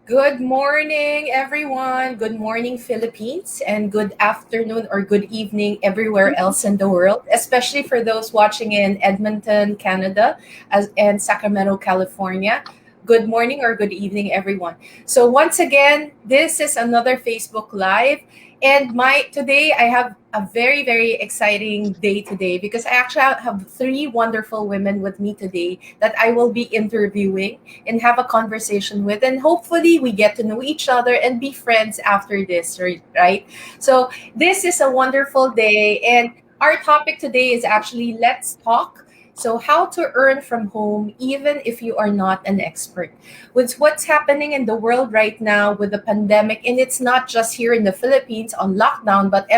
Good morning, everyone. Good morning, Philippines, and good afternoon or good evening everywhere else in the world, especially for those watching in Edmonton, Canada, and Sacramento, California. Good morning or good evening, everyone. So once again, this is another Facebook Live, and my today I have a very exciting day today because I actually have three wonderful women with me today that I will be interviewing and have a conversation with, and hopefully we get to know each other and be friends after this, right? So this is a wonderful day, and our topic today is actually let's talk. So, how to earn from home even if you are not an expert. With what's happening in the world right now with the pandemic, and it's not just here in the Philippines on lockdown, but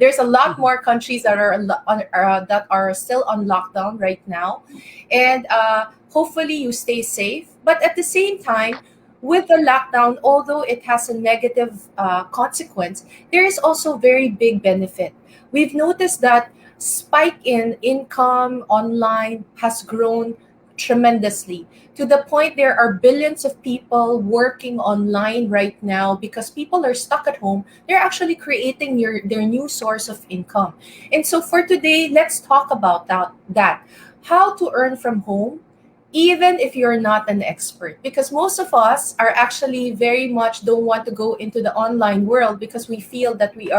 there's a lot Mhm. more countries that that are still on lockdown right now, and hopefully you stay safe. But at the same time, with the lockdown, although it has a negative consequence, there is also very big benefit. We've noticed that spike in income online has grown tremendously to the point there are billions of people working online right now because people are stuck at home. They're actually creating their new source of income. And so for today, let's talk about that how to earn from home even if you're not an expert, because most of us are actually very much don't want to go into the online world because we feel that we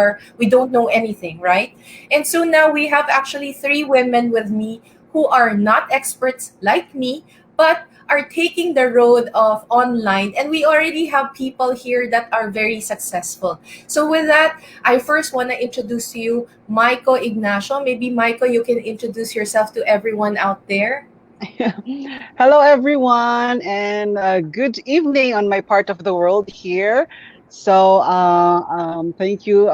don't know anything, right? And so now we have actually three women with me who are not experts like me, but are taking the road of online, and we already have people here that are very successful. So with that, I first want to introduce to you Michael Ignacio. Maybe Michael, you can introduce yourself to everyone out there. Hello, everyone, and good evening on my part of the world here. Thank you,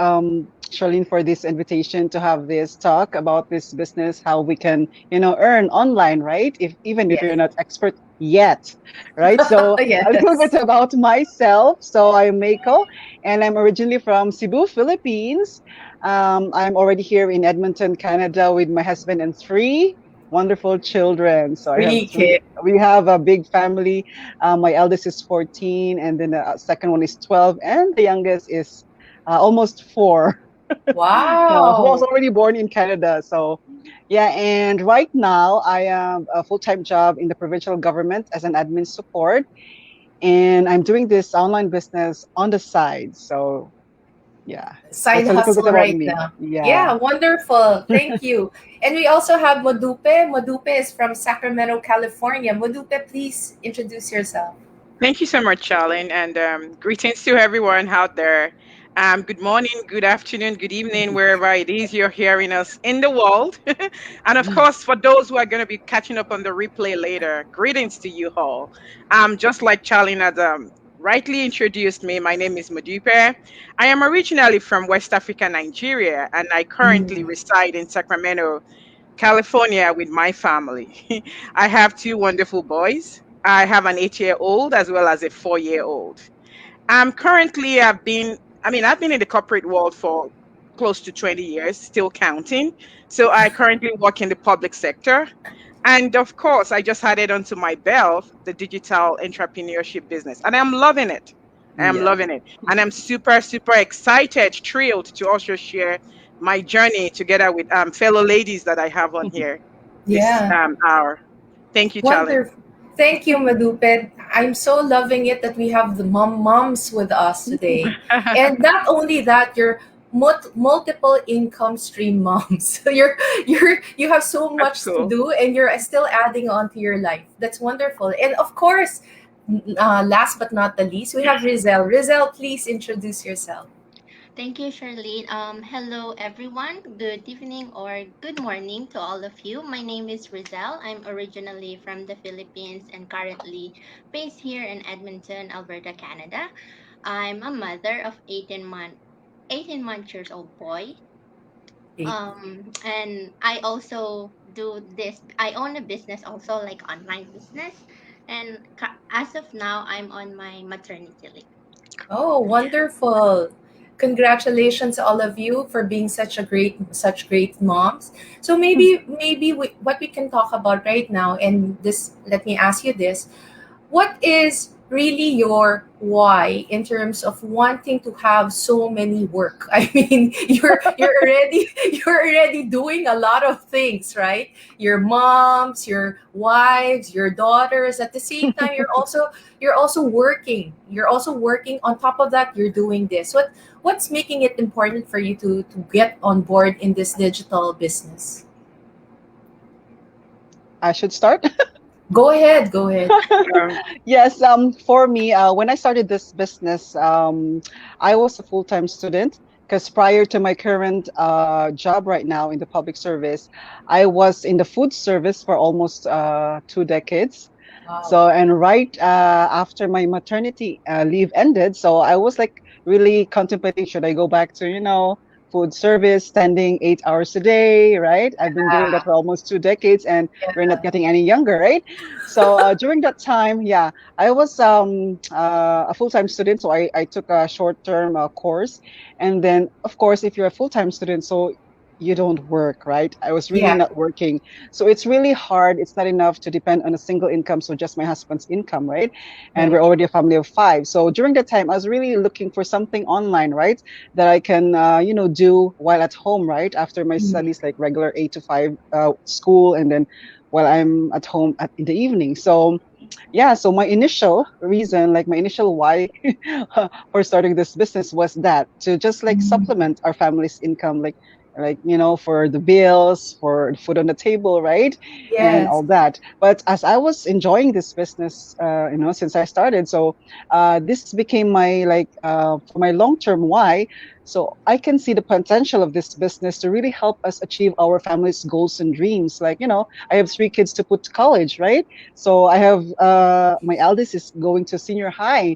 Charlene, for this invitation to have this talk about this business, how we can, earn online, right? If even if Yes. you're not expert yet, right? So a little bit Yes. about myself. So I'm Mako, and I'm originally from Cebu, Philippines. I'm already here in Edmonton, Canada, with my husband and three wonderful children. So I have Three three. kids. We have a big family. My eldest is 14, and then the second one is 12, and the youngest is almost 4. Who was Wow. already born in Canada. So, yeah, and right now I am a full-time job in the provincial government as an admin support, and I'm doing this online business on the side. So, yeah, Side that's a little bit hustle about right me. now. Yeah. Yeah, wonderful. Thank you. And we also have Modupe. Modupe is from Sacramento, California. Modupe, please introduce yourself. Thank you so much, Charlene, and greetings to everyone out there. Good morning, good afternoon, good evening, wherever it is you're hearing us in the world. And of course, for those who are going to be catching up on the replay later, greetings to you all. Just like Charlene had rightly introduced me, my name is Modipe. I am originally from West Africa, Nigeria, and I currently Mm. reside in Sacramento, California with my family. I have two wonderful boys. I have an 8-year old as well as a 4-year old. I'm currently, I've been in the corporate world for close to 20 years, still counting. So I currently work in the public sector. And of course, I just added onto my belt the digital entrepreneurship business, and I'm loving it. I am Yeah. loving it. And I'm super excited, thrilled to also share my journey together with fellow ladies that I have on here this Yeah. hour. Thank you, Charlene. Wonderful. Thank you, Madupe. I'm so loving it that we have the moms with us today. And not only that, you're multiple income stream moms. So you have so That's much to cool. do, and you're still adding on to your life. That's wonderful. And of course, last but not the least, we have Rizel. Rizel, please introduce yourself. Thank you, Charlene. Hello, everyone. Good evening or good morning to all of you. My name is Rizal. I'm originally from the Philippines and currently based here in Edmonton, Alberta, Canada. I'm a mother of 18 month years old boy. And I also do this. I own a business also, like online business. And as of now, I'm on my maternity leave. Oh, wonderful. Congratulations all of you for being such great moms. So what we can talk about right now, and this let me ask you this. What is really your why in terms of wanting to have so many work? I mean, you're already doing a lot of things, right? Your moms, your wives, your daughters. At the same time, you're also working. You're also working. On top of that, you're doing this. What's making it important for you to get on board in this digital business? I should start. Go ahead. Go ahead. Yeah. Yes, for me, when I started this business, I was a full-time student because prior to my current job right now in the public service, I was in the food service for almost 2 decades. Wow. So, and right after my maternity leave ended, so I was like really contemplating, should I go back to, food service, standing 8 hours a day, right? I've been doing that for almost 2 decades and we're not getting any younger, right? So during that time, yeah, I was a full-time student, so I took a short-term course. And then, of course, if you're a full-time student, so you don't work, right? I was really Yeah. not working. So it's really hard. It's not enough to depend on a single income, so just my husband's income, right? And Right. we're already a family of five. So during that time, I was really looking for something online, right? That I can, do while at home, right? After my Mhm. studies, like regular 8 to 5 school, and then while I'm at home in the evening. So yeah, so my initial reason, like my initial why for starting this business was that to just like Mhm. supplement our family's income, like for the bills, for the food on the table, right? And Yes. all that. But as I was enjoying this business, since I started, so this became my like for my long-term why. So I can see the potential of this business to really help us achieve our family's goals and dreams. Like, I have 3 kids to put to college, right? So I have my eldest is going to senior high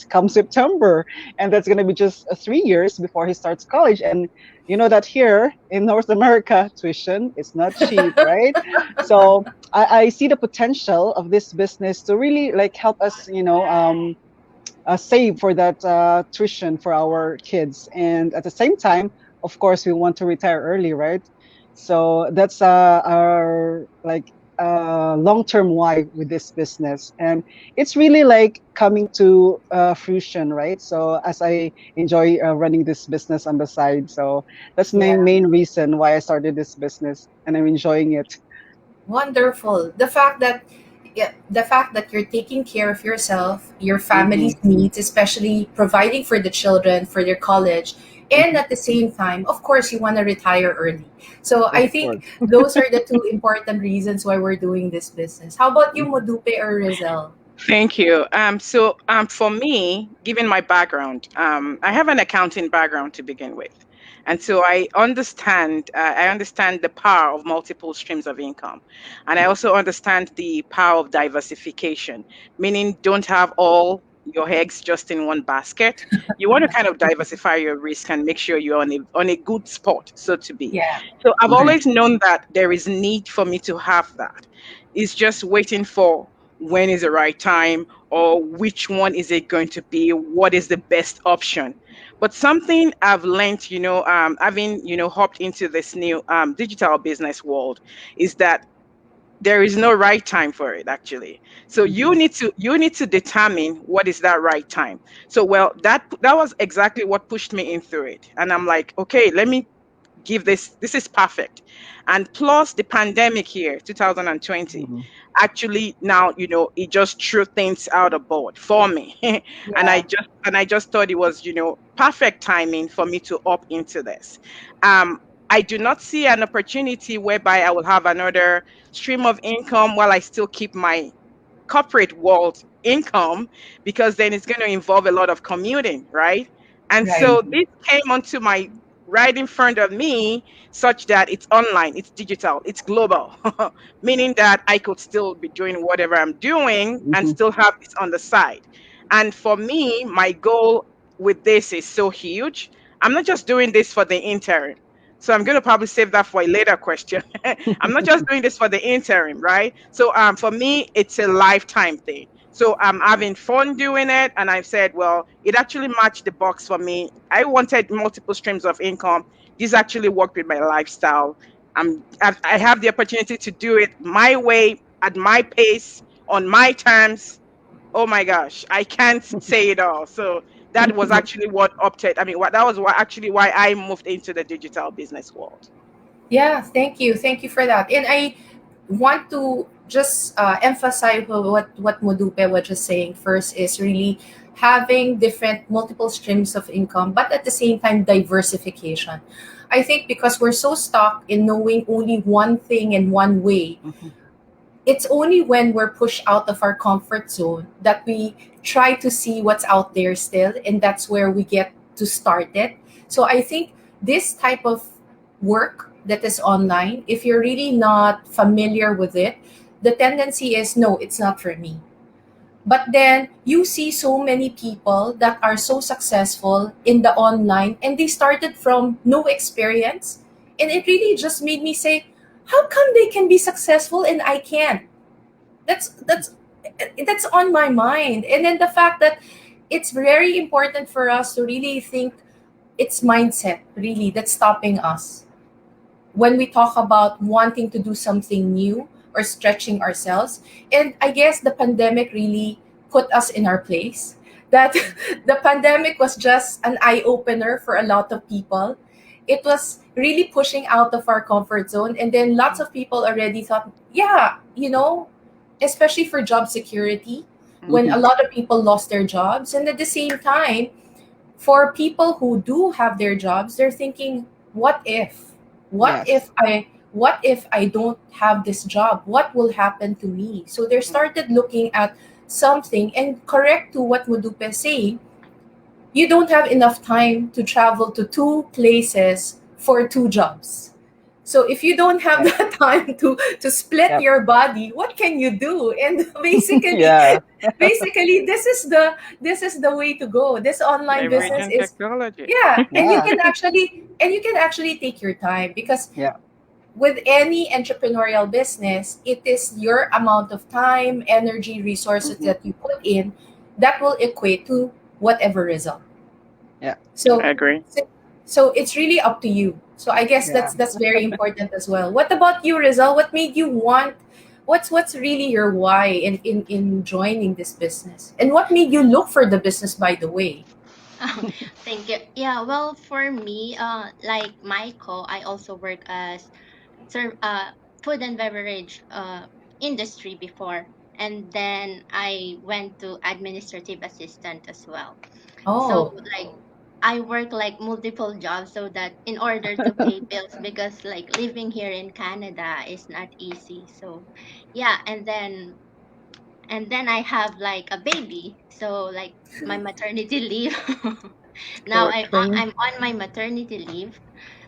come September, and that's going to be just 3 years before he starts college. And you know that here in North America, tuition is not cheap, right? So I see the potential of this business to really like help us, save for that tuition for our kids. And at the same time, of course, we want to retire early, right? So that's our like long-term why with this business. And it's really like coming to fruition, right? So as I enjoy running this business on the side. So that's my Yeah. main reason why I started this business and I'm enjoying it. Wonderful. The fact that you're taking care of yourself, your Hmm. family's needs, especially providing for the children for their college, and Hmm. at the same time, of course, you want to retire early. So Of I think course. those are the two important reasons why we're doing this business. How about you, Mhm. Modupe or Rizal? Thank you. For me, given my background, I have an accounting background to begin with, and so I understand the power of multiple streams of income, and I also understand the power of diversification, meaning don't have all your eggs just in one basket. You want to kind of diversify your risk and make sure you're on a good spot, so to be. Yeah. So I've Mhm. always known that there is need for me to have that. It's just waiting for when is the right time or which one is it going to be, what is the best option. But something I've learned, having hopped into this new digital business world, is that there is no right time for it, actually. So you Mhm. need to you need to determine what is that right time. So well, that was exactly what pushed me in through it, and I'm like, okay, let me give this is perfect. And plus the pandemic here, 2020, Mhm. actually now, it just threw things out of board for me. and i Yeah. just and I just thought it was, perfect timing for me to opt into this. um I do not see an opportunity whereby I will have another stream of income while I still keep my corporate world income, because then it's going to involve a lot of commuting, right? And Right. so Mhm. this came onto my right in front of me, such that it's online, it's digital, it's global, meaning that I could still be doing whatever I'm doing and Mhm. still have this on the side. And for me, my goal with this is so huge. I'm not just doing this for the interim. So I'm going to probably save that for a later question. I'm not just doing this for the interim, right? So for me, it's a lifetime thing. So I'm having fun doing it, and I've said, well, it actually matched the box for me. I wanted multiple streams of income. This actually worked with my lifestyle. I have the opportunity to do it my way, at my pace, on my terms, Oh my gosh, I can't say it all. So that was actually what opted. I mean, what that was what actually why I moved into the digital business world. Yeah, thank you for that. And I want to just emphasize what Modupe was just saying. First is really having different multiple streams of income, but at the same time diversification. I think because we're so stuck in knowing only one thing and one way, Mhm. it's only when we're pushed out of our comfort zone that we try to see what's out there still, and that's where we get to start it. So I think this type of work that is online, if you're really not familiar with it, the tendency is no, it's not for me. But then you see so many people that are so successful in the online, and they started from no experience, and it really just made me say, how come they can be successful and I can't? That's that's that's on my mind. And then the fact that it's very important for us to really think, it's mindset really that's stopping us when we talk about wanting to do something new or stretching ourselves. And I guess the pandemic really put us in our place, that the pandemic was just an eye opener for a lot of people. It was really pushing out of our comfort zone, and then lots of people already thought, yeah, especially for job security, when Mhm. a lot of people lost their jobs. And at the same time, for people who do have their jobs, they're thinking, what if? What Yes. if I don't have this job? What will happen to me? So they started looking at something, and correct to what Mudupe is saying, you don't have enough time to travel to two places for two jobs. So if you don't have Yes. that time to split Yep. your body, what can you do? And Yeah. basically this is the way to go. This online business Leveraging is, technology. yeah, and you Yeah. can actually take your time, because Yeah. with any entrepreneurial business, it is your amount of time, energy, resources Mhm. that you put in that will equate to whatever result. Yeah. So, I agree. so so it's really up to you. So I guess Yeah. that's very important as well. What about you, Rizal? What made you want? What's really your why in joining this business? And what made you look for the business, by the way? Thank you. Yeah, well, for me, like Michael, I also work as serve food and beverage industry before, and then I went to administrative assistant as well. So Oh, like I work like multiple jobs so that in order to pay bills, because like living here in Canada is not easy. So yeah, and then I have like a baby. So like my maternity leave. Now Poor thing. I'm on my maternity leave.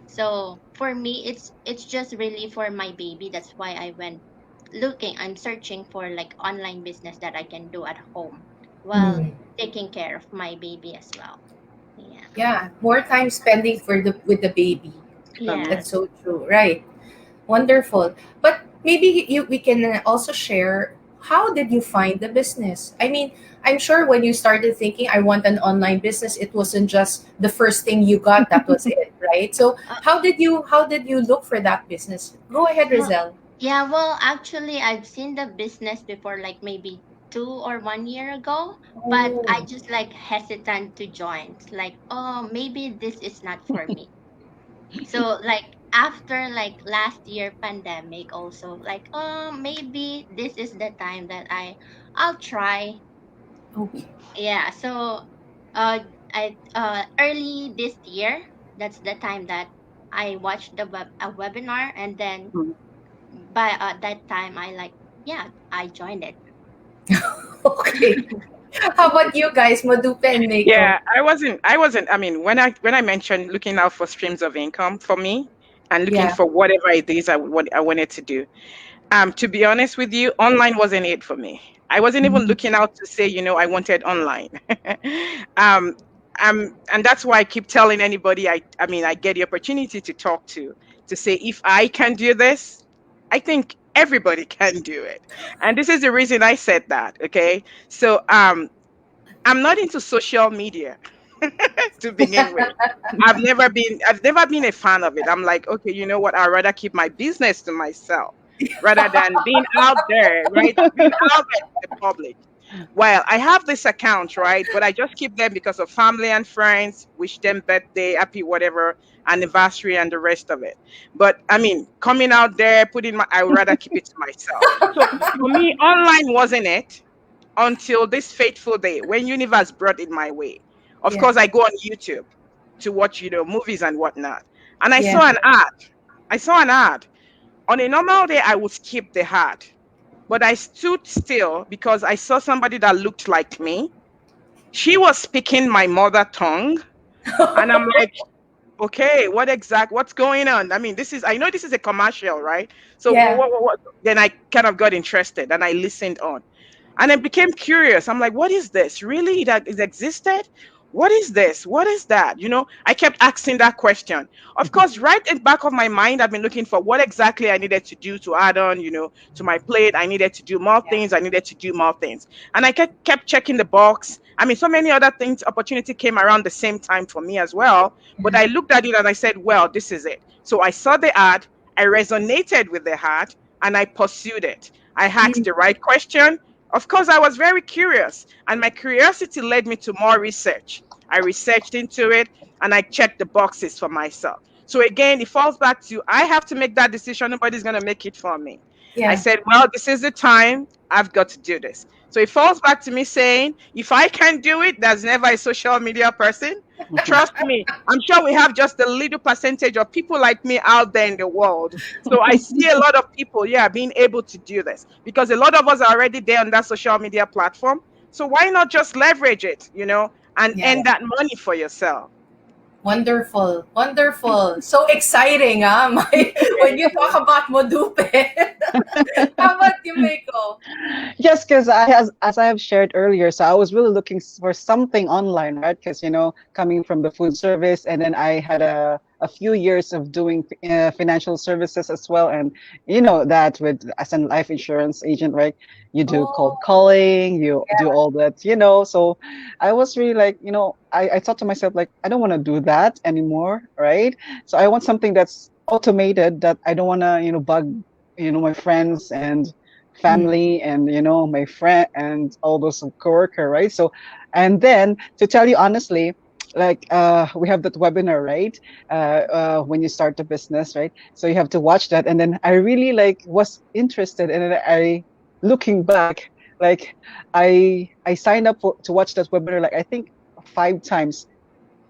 So for me, it's just really for my baby. That's why I went looking. I'm searching for like online business that I can do at home while mm, taking care of my baby as well. Yeah. yeah, more time spending for the with the baby. Mm-hmm. That's Yes. so true, right? Wonderful. But maybe we can also share, how did you find the business? I mean, I'm sure when you started thinking I want an online business, it wasn't just the first thing you got, that was it, right? So Uh, how did you look for that business? Go ahead, well, Rizal. yeah. Well, actually, I've seen the business before, like maybe 2 or 1 year ago, but I Oh, just like hesitant to join. Like, oh, maybe this is not for me. So like after like last year pandemic also, like, oh, maybe this is the time that I'll try. okay. Yeah. So uh I early this year, that's the time that I watched a webinar, and then Mhm. by that time I like, yeah, I joined it. Okay. How about you guys, Madupe and Mako? Yeah, I wasn't. I mean, when I mentioned looking out for streams of income for me and looking Yeah. for whatever it is what I wanted to do. To be honest with you, online wasn't it for me. I wasn't even Mhm. looking out to say, I wanted online. um, and that's why I keep telling anybody I mean, I get the opportunity to talk to say, if I can do this, I think everybody can do it. And this is the reason I said that. Okay. So I'm not into social media to begin with. I've never been a fan of it. I'm like, okay, you know what? I'd rather keep my business to myself rather than being out there, right? Being out there in the public. Well, I have this account, right? But I just keep them because of family and friends, wish them birthday, happy whatever, anniversary, and the rest of it. But I mean, coming out there, putting my, I would rather keep it to myself. So for me, online wasn't it until this fateful day when universe brought it my way. Of Yeah. course, I go on YouTube to watch, movies and whatnot. And I Yeah. saw an ad. I saw an ad. On a normal day, I would skip the ad. But I stood still because I saw somebody that looked like me. She was speaking my mother tongue. And I'm like, okay, what's going on? I mean, I know this is a commercial, right? So Yeah. what? Then I kind of got interested and I listened on. And I became curious. I'm like, what is this? Really? That is existed? What is this? What is that? I kept asking that question. Of course, right in the back of my mind, I've been looking for what exactly I needed to do to add on, to my plate. I needed to do more Yeah. things. I needed to do more things. And I kept checking the box. I mean, so many other things, opportunity came around the same time for me as well. But Yeah. I looked at it and I said, well, this is it. So I saw the ad. I resonated with the ad and I pursued it. I asked Mm. the right question. Of course, I was very curious, and my curiosity led me to more research. I researched into it and I checked the boxes for myself. So again, it falls back to I have to make that decision. Nobody's going to make it for me. I Yeah. said, well, this is the time. I've got to do this. So it falls back to me saying, if I can do it, there's never a social media person. Trust me, I'm sure we have just a little percentage of people like me out there in the world. So I see a lot of people, yeah, being able to do this because a lot of us are already there on that social media platform. So why not just leverage it, and Yeah. earn that money for yourself? Wonderful, wonderful. So exciting, huh? When you talk about Modupe. How about you, Meiko? Yes, because as I have shared earlier, so I was really looking for something online, right? Because coming from the food service, and then I had a few years of doing financial services as well, and that with as a life insurance agent, right? You do cold Oh, calling, you do all that, So I was really like, I thought to myself like, I don't want to do that anymore, right? So I want something that's automated that I don't want to, bug, my friends and mm, family and my friend and all those coworker, right? So and then to tell you honestly, like we have that webinar, right? When you start a business, right? So you have to watch that, and then I really like was interested, and then I looking back, like I signed up to watch that webinar like I think 5 times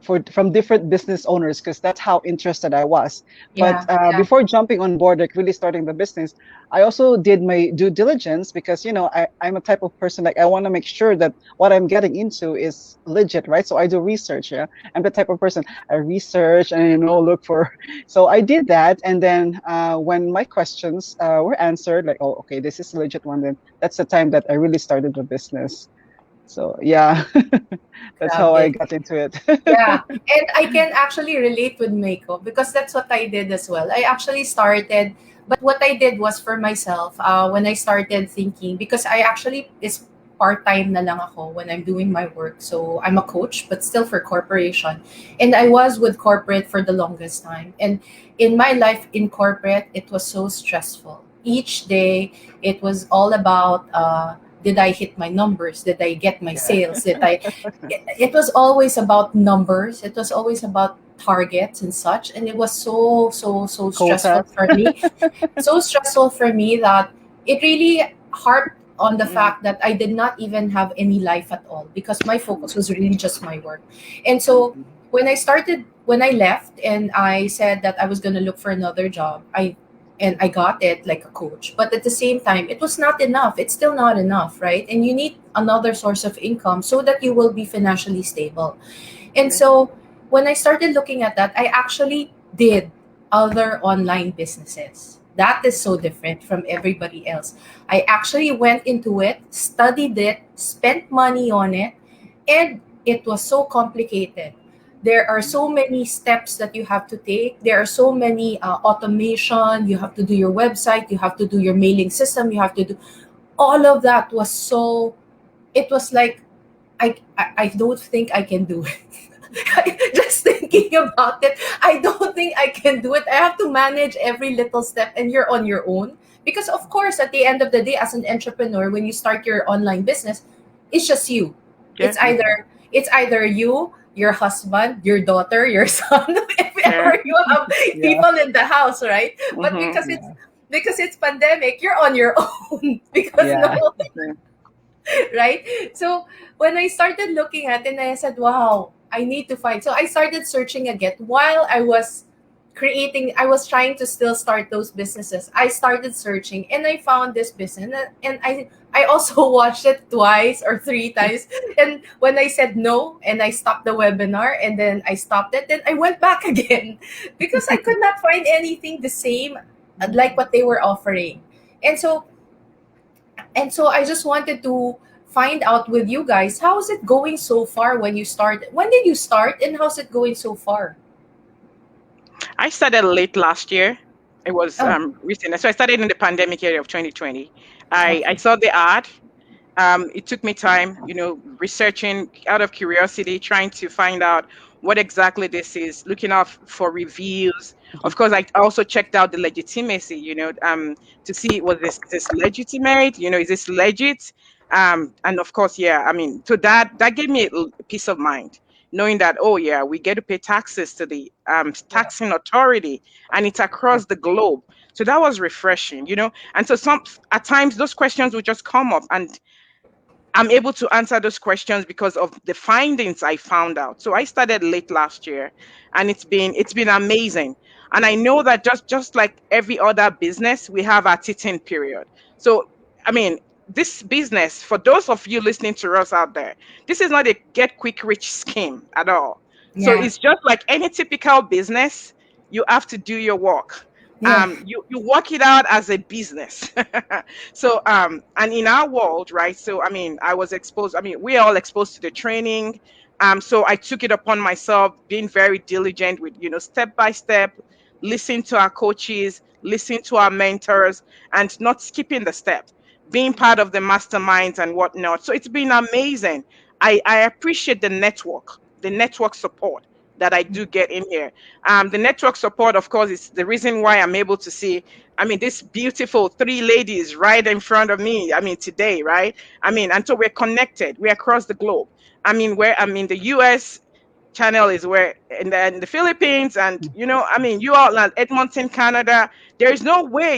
from different business owners because that's how interested I was. But yeah, yeah. before jumping on board, like really starting the business, I also did my due diligence because I'm a type of person like I want to make sure that what I'm getting into is legit, right? So I do research. Yeah, I'm the type of person I research and look for. So I did that, and then when my questions were answered, like, oh, okay, this is a legit one, then that's the time that I really started the business. So yeah, that's how I Grabe. got into it. Yeah, and I can actually relate with Meiko because that's what I did as well. I actually started, but what I did was for myself. When I started thinking, because I actually is part time na lang ako when I'm doing my work. So I'm a coach, but still for corporation, and I was with corporate for the longest time. And in my life in corporate, it was so stressful. Each day, it was all about. Did I hit my numbers? Did I get my Yeah. sales? It was always about numbers. It was always about targets and such. And it was so stressful Quotas. for me. So stressful for me that it really harped on the Yeah. fact that I did not even have any life at all because my focus was really just my work. And so Mhm. when I left and I said that I was going to look for another job, I got it like a coach. But at the same time, it was not enough. It's still not enough, right? And you need another source of income so that you will be financially stable. And Okay. so when I started looking at that, I actually did other online businesses. That is so different from everybody else. I actually went into it, studied it, spent money on it, and it was so complicated. There are so many steps that you have to take. There are so many automation. You have to do your website. You have to do your mailing system. You have to do all of that. Was so. It was like I don't think I can do it. Just thinking about it, I don't think I can do it. I have to manage every little step, and you're on your own. Because, of course, at the end of the day, as an entrepreneur, when you start your online business, it's just you. Yeah. It's either you, your husband, your daughter, your son, if Yeah. ever you have Yeah. people in the house, right? But Mm-hmm. Yeah. because it's pandemic, you're on your own because no, Yeah. right? So when I started looking at it, I said, wow, I need to find. So I started searching again while I was I was trying to still start those businesses. I started searching and I found this business, and I also watched it twice or three times. And when I said no and I stopped the webinar and then I stopped it, then I went back again because I could not find anything the same like what they were offering. And so I just wanted to find out with you guys, how is it going so far when you start? When did you start and how's it going so far? I started late last year. It was Oh, recent. So I started in the pandemic year of 2020. I okay. saw the ad. It took me time, researching out of curiosity, trying to find out what exactly this is, looking out for reviews. Of course, I also checked out the legitimacy, to see was this legitimate, is this legit? And of course, yeah, I mean, so that gave me a peace of mind, knowing that, oh yeah, we get to pay taxes to the Yeah. taxing authority, and it's across the globe. So that was refreshing, And so some at times those questions would just come up, and I'm able to answer those questions because of the findings I found out. So I started late last year, and it's been amazing. And I know that just like every other business, we have our teething period. So I mean, this business, for those of you listening to us out there, this is not a get quick rich scheme at all. So Yeah. it's just like any typical business. You have to do your work. Yeah. You work it out as a business. So and in our world, right? So I mean, I was exposed, I mean, we're all exposed to the training. So I took it upon myself, being very diligent with, step by step, listening to our coaches, listening to our mentors, and not skipping the step, being part of the masterminds and whatnot. So it's been amazing. I appreciate the network support that I do get in here. The network support, of course, is the reason why I'm able to see, I mean, this beautiful three ladies right in front of me. I mean, today, right? I mean, and so we're connected. We're across the globe. I mean, where I'm in the US channel is where in the Philippines, and I mean, you all in Edmonton, Canada. There is no way,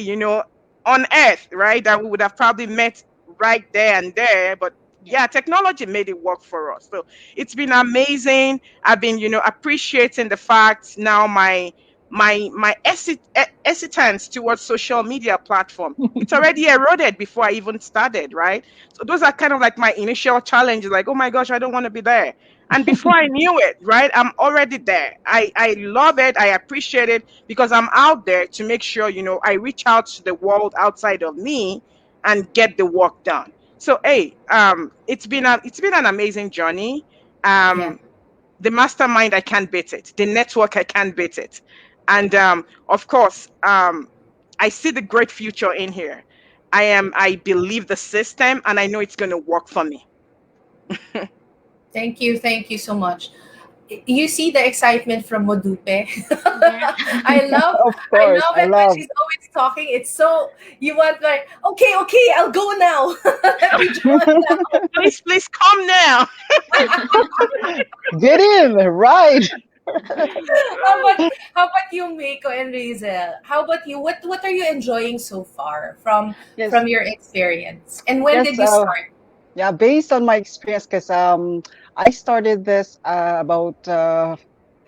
on earth, right, that we would have probably met right there and there. But Yeah. yeah, technology made it work for us. So it's been amazing. I've been, appreciating the fact now my hesitance towards social media platform, it's already eroded before I even started, right? So those are kind of like my initial challenges, like, oh my gosh, I don't want to be there. And before I knew it, right, I'm already there. I love it. I appreciate it because I'm out there to make sure, I reach out to the world outside of me and get the work done. So hey, it's been an amazing journey. Yeah. Um, the mastermind, I can't beat it. The network, I can't beat it. And of course, I see the great future in here. I believe the system, and I know it's going to work for me. Thank you. Thank you so much. You see the excitement from Modupe. Yeah. Of I course. love I it when love. she's always talking. It's so you want like, okay, okay, I'll go now. Let me join. Please, please come now. Get in, right? How about you, Miko and Rizel? How about you? What are you enjoying so far Yes. from your experience? And when Yes. did you start? Yeah, based on my experience, because I started this about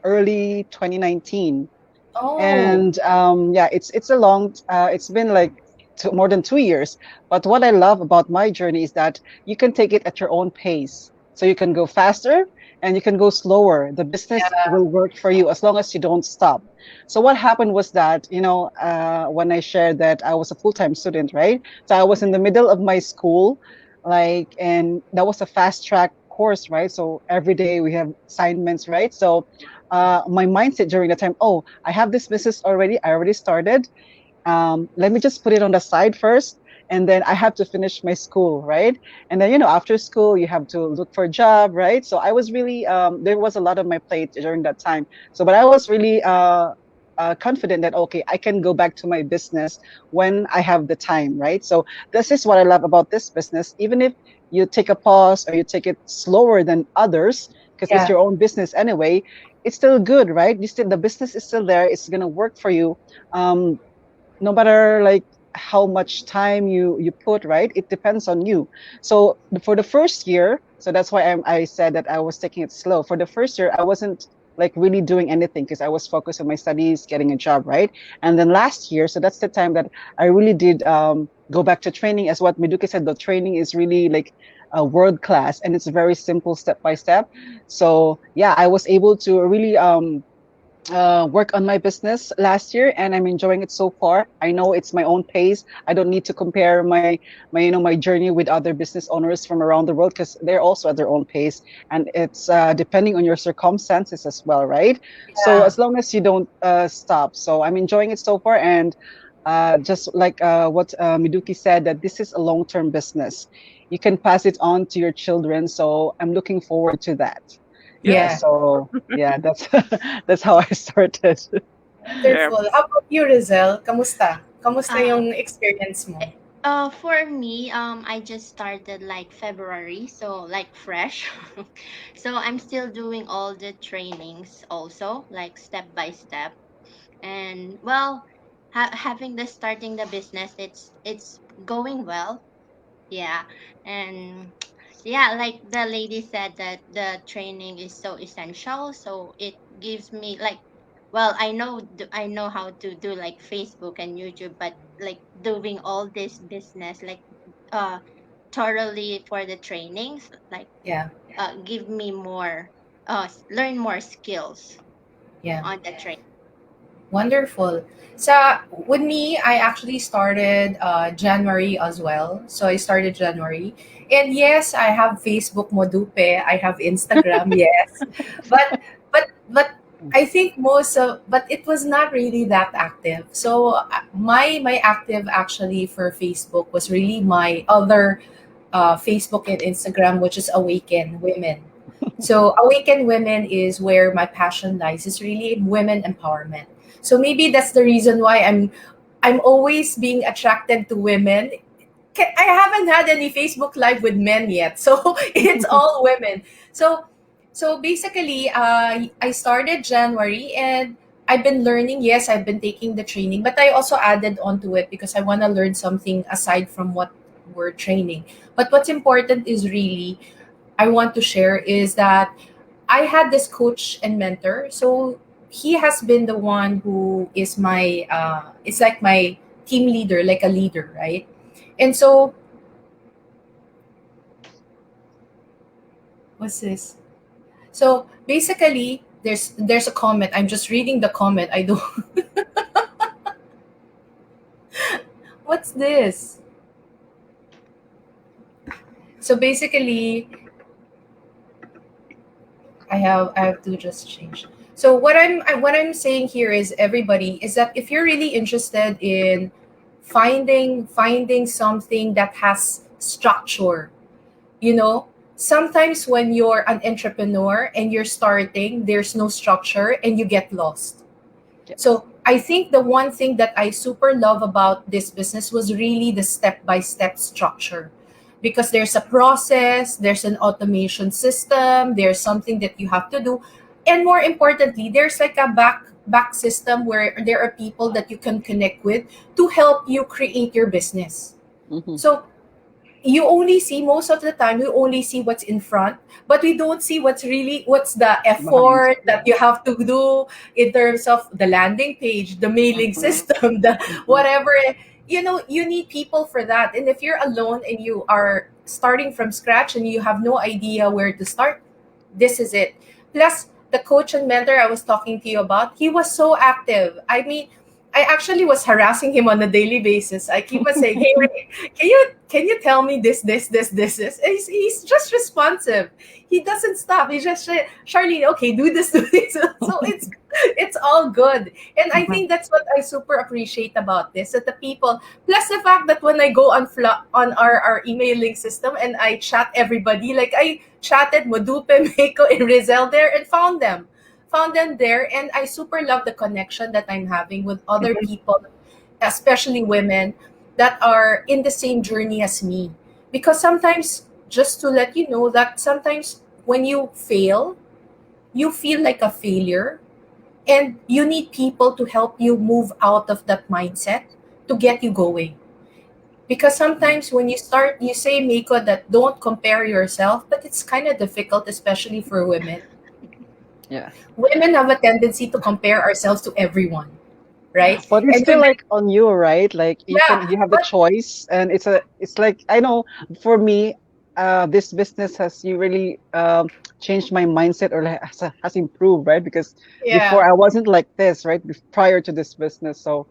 early 2019, Oh, and yeah, it's a long it's been like more than 2 years. But what I love about my journey is that you can take it at your own pace, so you can go faster and you can go slower. The business yeah, will work for you as long as you don't stop. So what happened was that, when I shared that I was a full-time student, right? So I was in the middle of my school, like, and that was a fast track course, right? So every day we have assignments, right? So my mindset during the time, oh, I have this business already. I already started. Let me just put it on the side first. And then I have to finish my school, right? And then, after school, you have to look for a job, right? So I was really, there was a lot on my plate during that time. So, but I was really confident that, okay, I can go back to my business when I have the time, right? So this is what I love about this business. Even if you take a pause or you take it slower than others because it's Yeah. your own business anyway, it's still good, right? You still, the business is still there. It's gonna work for you. Um, no matter like how much time you put, right, it depends on you. So for the first year, so that's why I said that I was taking it slow. For the first year I wasn't like really doing anything because I was focused on my studies, getting a job, right? And then last year, so that's the time that I really did go back to training. As what Miduki said, the training is really like world class, and it's very simple, step by step. So yeah, I was able to really work on my business last year, and I'm enjoying it so far. I know it's my own pace. I don't need to compare my my journey with other business owners from around the world because they're also at their own pace, and it's depending on your circumstances as well, right? So Yeah. as long as you don't stop. So I'm enjoying it so far, and just like what Miduki said, that this is a long-term business. You can pass it on to your children. So I'm looking forward to that. Yeah, Yeah. Yeah. so yeah, that's that's how I started. Yeah. Wonderful. How about you, Rizel? Kamusta? Kamusta Uh, yung experience mo? for me, I just started like February, so like fresh. So I'm still doing all the trainings also, like step by step. And well, having the starting the business, it's going well. Yeah. And yeah, like the lady said that the training is so essential, so it gives me like, well, I know how to do like Facebook and YouTube, but like doing all this business like uh thoroughly for the trainings, like Yeah. give me more learn more skills Yeah. on the train. Wonderful. So with me, I actually started January as well. So I started January, and yes, I have Facebook Modupe. I have Instagram. Yes, but I think but it was not really that active. So my active actually for Facebook was really my other Facebook and Instagram, which is Awaken Women. So Awaken Women is where my passion lies. It's really women empowerment. So maybe that's the reason why I'm always being attracted to women. I haven't had any Facebook Live with men yet, so it's all women. So basically, I started January and I've been learning. Yes, I've been taking the training, but I also added onto it because I want to learn something aside from what we're training. But what's important is really I want to share is that I had this coach and mentor. So he has been the one who is my it's like my team leader, like a leader, right? And so what's this? So basically there's a comment. I'm just reading the comment. I don't what's this? So basically I have to just change. So what I'm saying here is everybody is that if you're really interested in finding something that has structure, you know, sometimes when you're an entrepreneur and you're starting, there's no structure and you get lost. Yes. So I think the one thing that I super love about this business was really the step by step structure. Because there's a process, there's an automation system, there's something that you have to do. And more importantly, there's like a back system where there are people that you can connect with to help you create your business. Hmm. So you only see most of the time you only see what's in front, but we don't see what's the Behind. effort that you have to do in terms of the landing page, the mailing Mhm. system, the Hmm. whatever. You need people for that, and if you're alone and you are starting from scratch and you have no idea where to start, this is it. Plus, the coach and mentor I was talking to you about, he was so active. I mean, I actually was harassing him on a daily basis. I keep on saying, "Hey, Ray, can you tell me this?" And he's just responsive. He doesn't stop. He just say, Charlene, okay, do this, do this. So it's all good. And I think that's what I super appreciate about this. That the people, plus the fact that when I go on on our emailing system and I chat everybody, like I chatted Modupe, Meiko, and Rizal there and found them there, and I super love the connection that I'm having with other people, especially women that are in the same journey as me. Because sometimes just to let you know that sometimes when you fail, you feel like a failure, and you need people to help you move out of that mindset to get you going. Because Yeah. sometimes when you start, you say, Miko, that don't compare yourself, but it's kind of difficult, especially for women. Yeah. Women have a tendency to compare ourselves to everyone, right? But it's And still we've been, like on you, right? Like yeah, you have the but choice, and it's like, I know, for me, this business has you really changed my mindset, or like has improved, right? Because before yeah. I wasn't like this, right? Prior to this business. So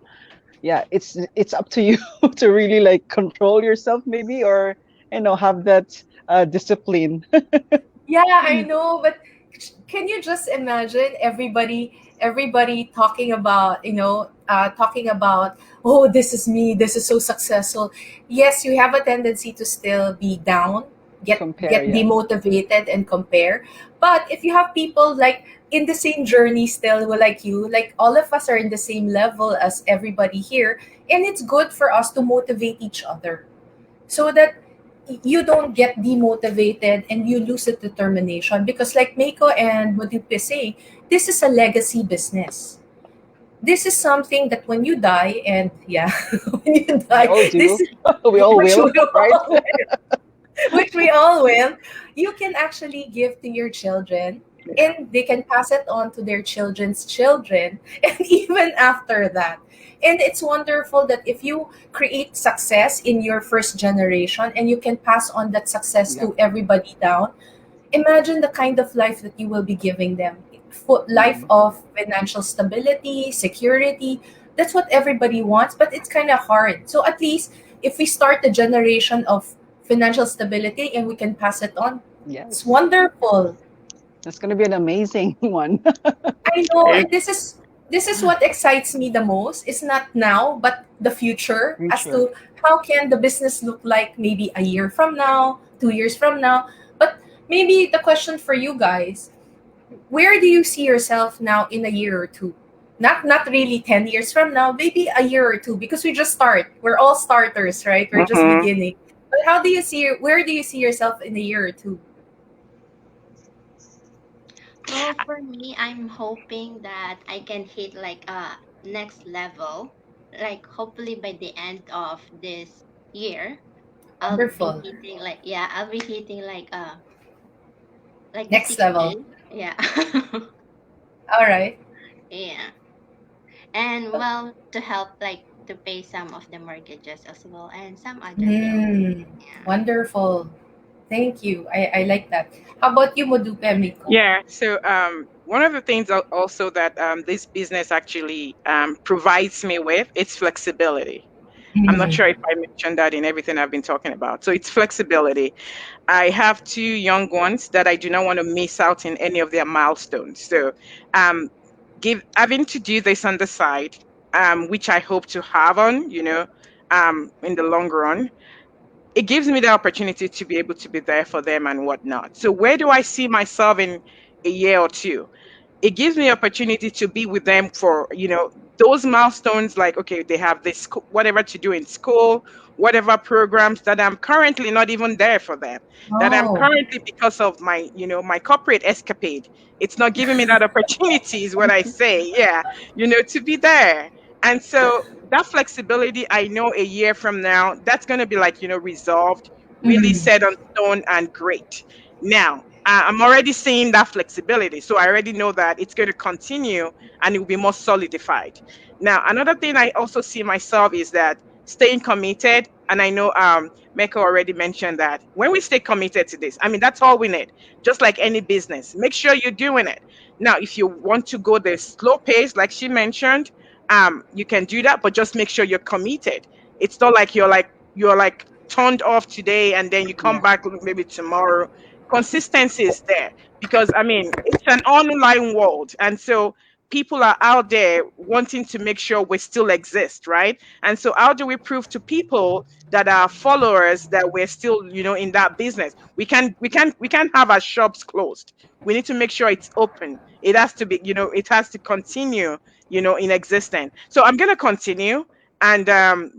yeah, it's up to you to really like control yourself, maybe, or have that discipline. Yeah, I know, but can you just imagine everybody talking about, talking about, oh, this is me, this is so successful. Yes, you have a tendency to still be down, Compare, get yeah. demotivated and compare. But if you have people like in the same journey still, who like you, like all of us are in the same level as everybody here, and it's good for us to motivate each other so that you don't get demotivated and you lose the determination, because like Mako and Modupe say, this is a legacy business. This is something that when you die, and yeah, when you We die, all this do. is We all which will, we right? all which we all will, you can actually give to your children, Yeah. and they can pass it on to their children's children and even after that. And it's wonderful that if you create success in your first generation and you can pass on that success Yeah. to everybody down, imagine the kind of life that you will be giving them. Life Hmm. of financial stability, security. That's what everybody wants, but it's kind of hard. So at least if we start a generation of financial stability and we can pass it on, it's Yes. wonderful. That's going to be an amazing one. I know, Eh, and this is what excites me the most. It's not now, but the future, as Future. to how can the business look like maybe a year from now, 2 years from now. But maybe the question for you guys, where do you see yourself now in a year or two? Not really 10 years from now, maybe a year or two, because we just start. We're all starters, right? We're just mhm. beginning. But how do you see where do you see yourself in a year or two? Well, for me, I'm hoping that I can hit like a next level. Like hopefully by the end of this year, I'll be Wonderful. hitting like, yeah, I'll be hitting like the Next 6K. level. Yeah. All right. Yeah. And well, to help like to pay some of the mortgages as well and some other bills. Mm, Yeah. wonderful. Thank you. I like that. How about you, Modupe Miko? Yeah. So one of the things also that this business actually provides me with, it's flexibility. I'm not Mm, sure if I mentioned that in everything I've been talking about. So it's flexibility. I have two young ones that I do not want to miss out in any of their milestones. So um give having to do this on the side, which I hope to have on, in the long run, it gives me the opportunity to be able to be there for them and whatnot. So where do I see myself in a year or two? It gives me opportunity to be with them for those milestones, like, okay, they have this whatever to do in school, whatever programs that I'm currently not even there for them, that I'm oh. currently, because of my corporate escapade, it's not giving me that opportunity, is what I say. Yeah, to be there. And so that flexibility, I know a year from now, that's going to be like, resolved, really Mm, set on stone, and great. Now, I'm already seeing that flexibility. So I already know that it's going to continue and it will be more solidified. Now, another thing I also see myself is that staying committed. And I know Mecca already mentioned that when we stay committed to this, I mean, that's all we need. Just like any business, make sure you're doing it. Now, if you want to go the slow pace, like she mentioned, you can do that, but just make sure you're committed. It's not like you're like turned off today and then you come Yeah. back maybe tomorrow. Consistency is there, because I mean it's an online world, and so people are out there wanting to make sure we still exist, right? And so how do we prove to people that are followers that we're still, in that business? We can't have our shops closed. We need to make sure it's open. It has to be, it has to continue, in existence. So I'm going to continue. And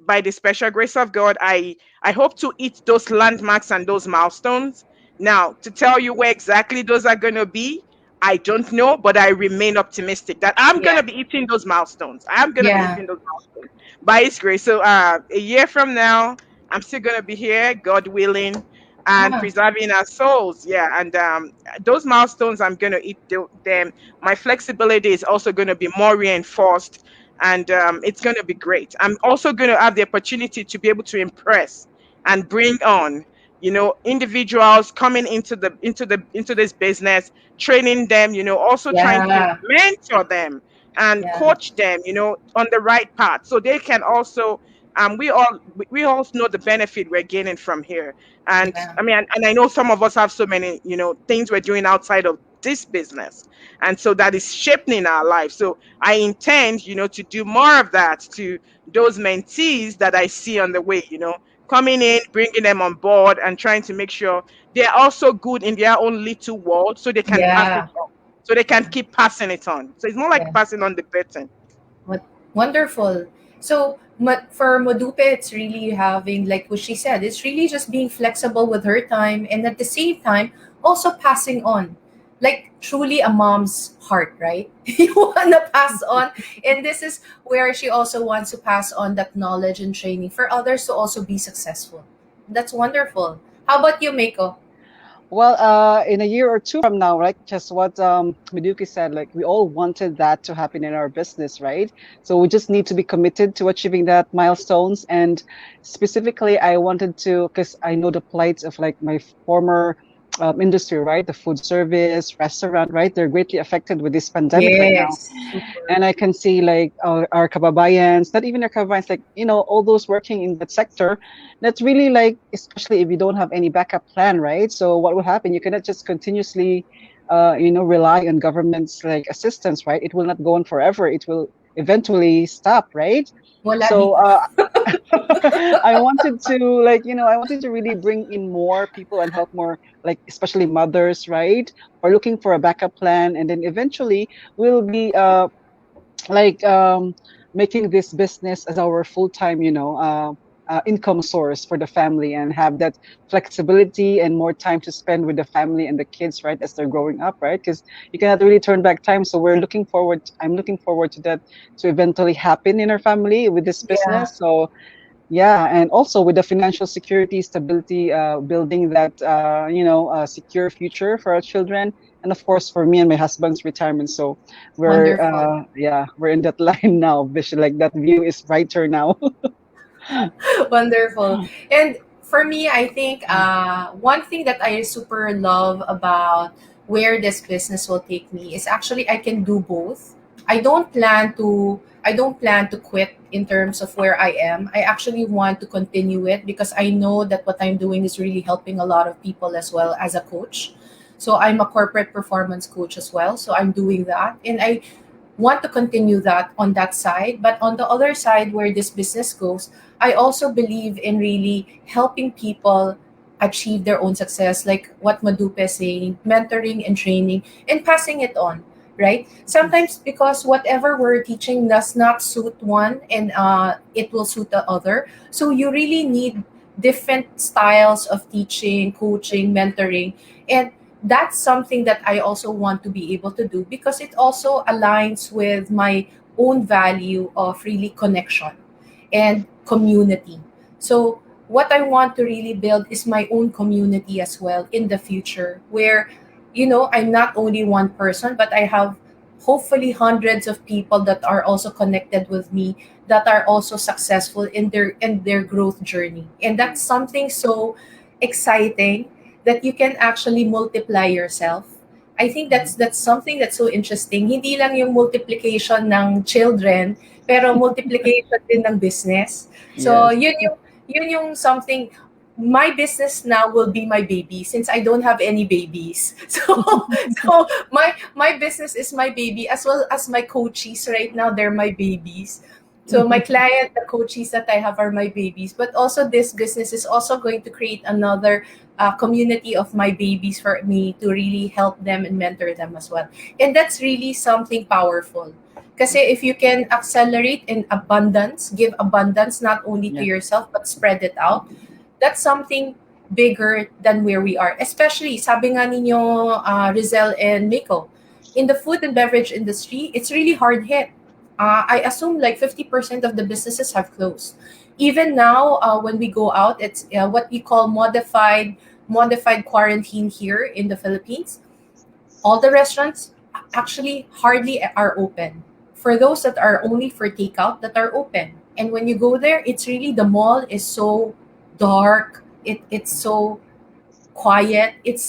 by the special grace of God, I hope to hit those landmarks and those milestones. Now, to tell you where exactly those are going to be, I don't know, but I remain optimistic that I'm going Yeah. to be hitting those milestones. I'm going to be Yeah. hitting those milestones by His grace. So, a year from now, I'm still going to be here, God willing, and Yeah. preserving our souls. Yeah, and those milestones, I'm going to hit them. My flexibility is also going to be more reinforced, and it's going to be great. I'm also going to have the opportunity to be able to impress and bring on, individuals coming into this business, training them, also trying to Yeah. mentor them and Yeah. coach them, on the right path, so they can also, we all know the benefit we're gaining from here. And Yeah. I mean, and I know some of us have so many, things we're doing outside of this business, and so that is shaping our life. So I intend, to do more of that to those mentees that I see on the way, coming in, bringing them on board, and trying to make sure they're also good in their own little world, so they can pass it Yeah. on, so they can Yeah. keep passing it on. So it's more like Yeah. passing on the baton. What wonderful. So, for Modupe, it's really having, like what she said, it's really just being flexible with her time, and at the same time, also passing on, like truly a mom's heart, right? You want to pass on. And this is where she also wants to pass on that knowledge and training for others to also be successful. That's wonderful. How about you, Mako? Well, in a year or two from now, right? Just what Miduki said, like we all wanted that to happen in our business, right? So we just need to be committed to achieving that milestones. And specifically, I wanted to, because I know the plight of like my former industry, right? The food service, restaurant, right? They're greatly affected with this pandemic right now. Yes, super. And I can see like our kababayans, not even our kababayans, like, all those working in that sector, that's really like, especially if you don't have any backup plan, right? So what will happen? You cannot just continuously, rely on government's like assistance, right? It will not go on forever. It will eventually stop, right? Wala So dito. I wanted to like, I wanted to really bring in more people and help more, like especially mothers, right? Or looking for a backup plan, and then eventually we'll be like making this business as our full-time income source for the family, and have that flexibility and more time to spend with the family and the kids, right, as they're growing up, right? Because you cannot really turn back time. So I'm looking forward to that to eventually happen in our family with this Yeah, business. So yeah, and also with the financial security, stability, building that secure future for our children, and of course for me and my husband's retirement. So wonderful. we're in that line now. Vision, like that view is brighter now. Wonderful. And for me, I think one thing that I super love about where this business will take me is actually I can do both. I don't plan to quit in terms of where I am. I actually want to continue it because I know that what I'm doing is really helping a lot of people as well as a coach. So I'm a corporate performance coach as well. So I'm doing that, and I want to continue that on that side. But on the other side, where this business goes, I also believe in really helping people achieve their own success, like what Madupe is saying, mentoring and training and passing it on. Right? Sometimes because whatever we're teaching does not suit one, and it will suit the other. So you really need different styles of teaching, coaching, mentoring. And that's something that I also want to be able to do because it also aligns with my own value of really connection and community. So, what I want to really build is my own community as well in the future, where, I'm not only one person, but I have hopefully hundreds of people that are also connected with me, that are also successful in their growth journey. And that's something so exciting that you can actually multiply yourself. I think that's something that's so interesting. Hindi lang yung multiplication ng children, pero multiplication din ng business. So Yes. yun yung something. My business now will be my baby since I don't have any babies. So my business is my baby as well as my coaches right now, they're my babies. So my client, the coaches that I have are my babies, but also this business is also going to create another community of my babies for me to really help them and mentor them as well. And that's really something powerful Kasi if you can accelerate in abundance, give abundance not only to Yeah. yourself but spread it out, that's something bigger than where we are. Especially, sabi nga ninyo, Rizel and Miko, in the food and beverage industry, it's really hard hit. I assume like 50% of the businesses have closed. Even now, when we go out, it's what we call modified quarantine here in the Philippines. All the restaurants actually hardly are open. For those that are only for takeout, that are open. And when you go there, it's really, the mall is so dark. It's so quiet. It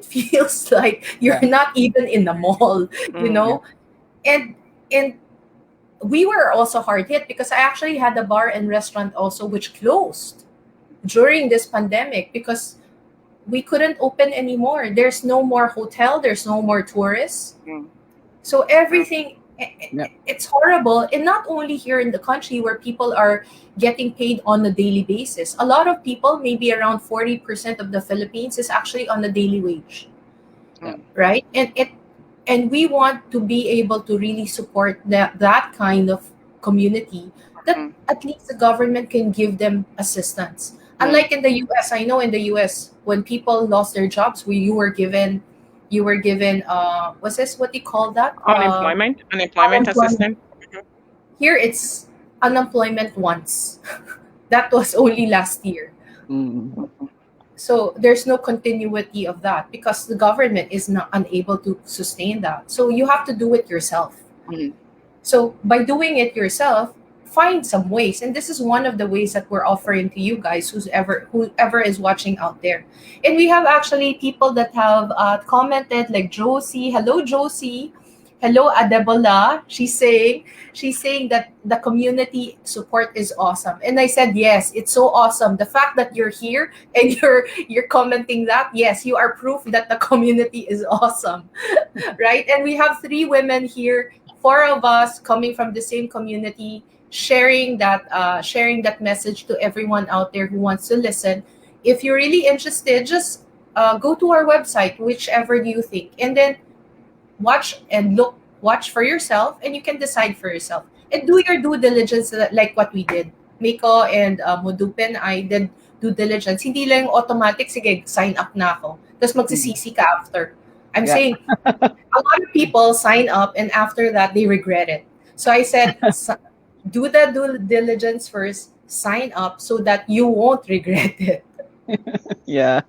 feels like you're Yeah. not even in the mall, you Mm. Yeah. know? And and we were also hard hit because I actually had a bar and restaurant also which closed during this pandemic because we couldn't open anymore. There's no more hotel, there's no more tourists. Mm. So Mm. everything, Yeah. it's horrible. And not only here in the country where people are getting paid on a daily basis. A lot of people, maybe around 40% of the Philippines, is actually on a daily wage, Yeah. Mm. right? And we want to be able to really support that kind of community, that Mm. at least the government can give them assistance. Mm. Unlike in the US, I know in the US when people lost their jobs, where you were given what's this, what do you call that, Unemployment unemployment. assistance. Here it's unemployment once. That was only last year. Mm. So there's no continuity of that because the government is not unable to sustain that. So you have to do it yourself. Mm. So by doing it yourself, find some ways. And this is one of the ways that we're offering to you guys, whoever is watching out there. And we have actually people that have commented, like Josie. Hello, Josie. Hello, Adebola. She's saying that the community support is awesome. And I said, yes, it's so awesome. The fact that you're here and you're commenting that, yes, you are proof that the community is awesome. Right? And we have three women here, four of us coming from the same community, sharing that message to everyone out there who wants to listen. If you're really interested, just go to our website, whichever you think, and then watch for yourself, and you can decide for yourself and do your due diligence, like what we did. Miko and Modupin, I did due diligence. Hindi lang yung automatic, sige, sign up na ako. Tapos Mm. magsisisi ka after. I'm Yeah. saying a lot of people sign up and after that they regret it. So I said, do the due diligence first, sign up so that you won't regret it. Yeah.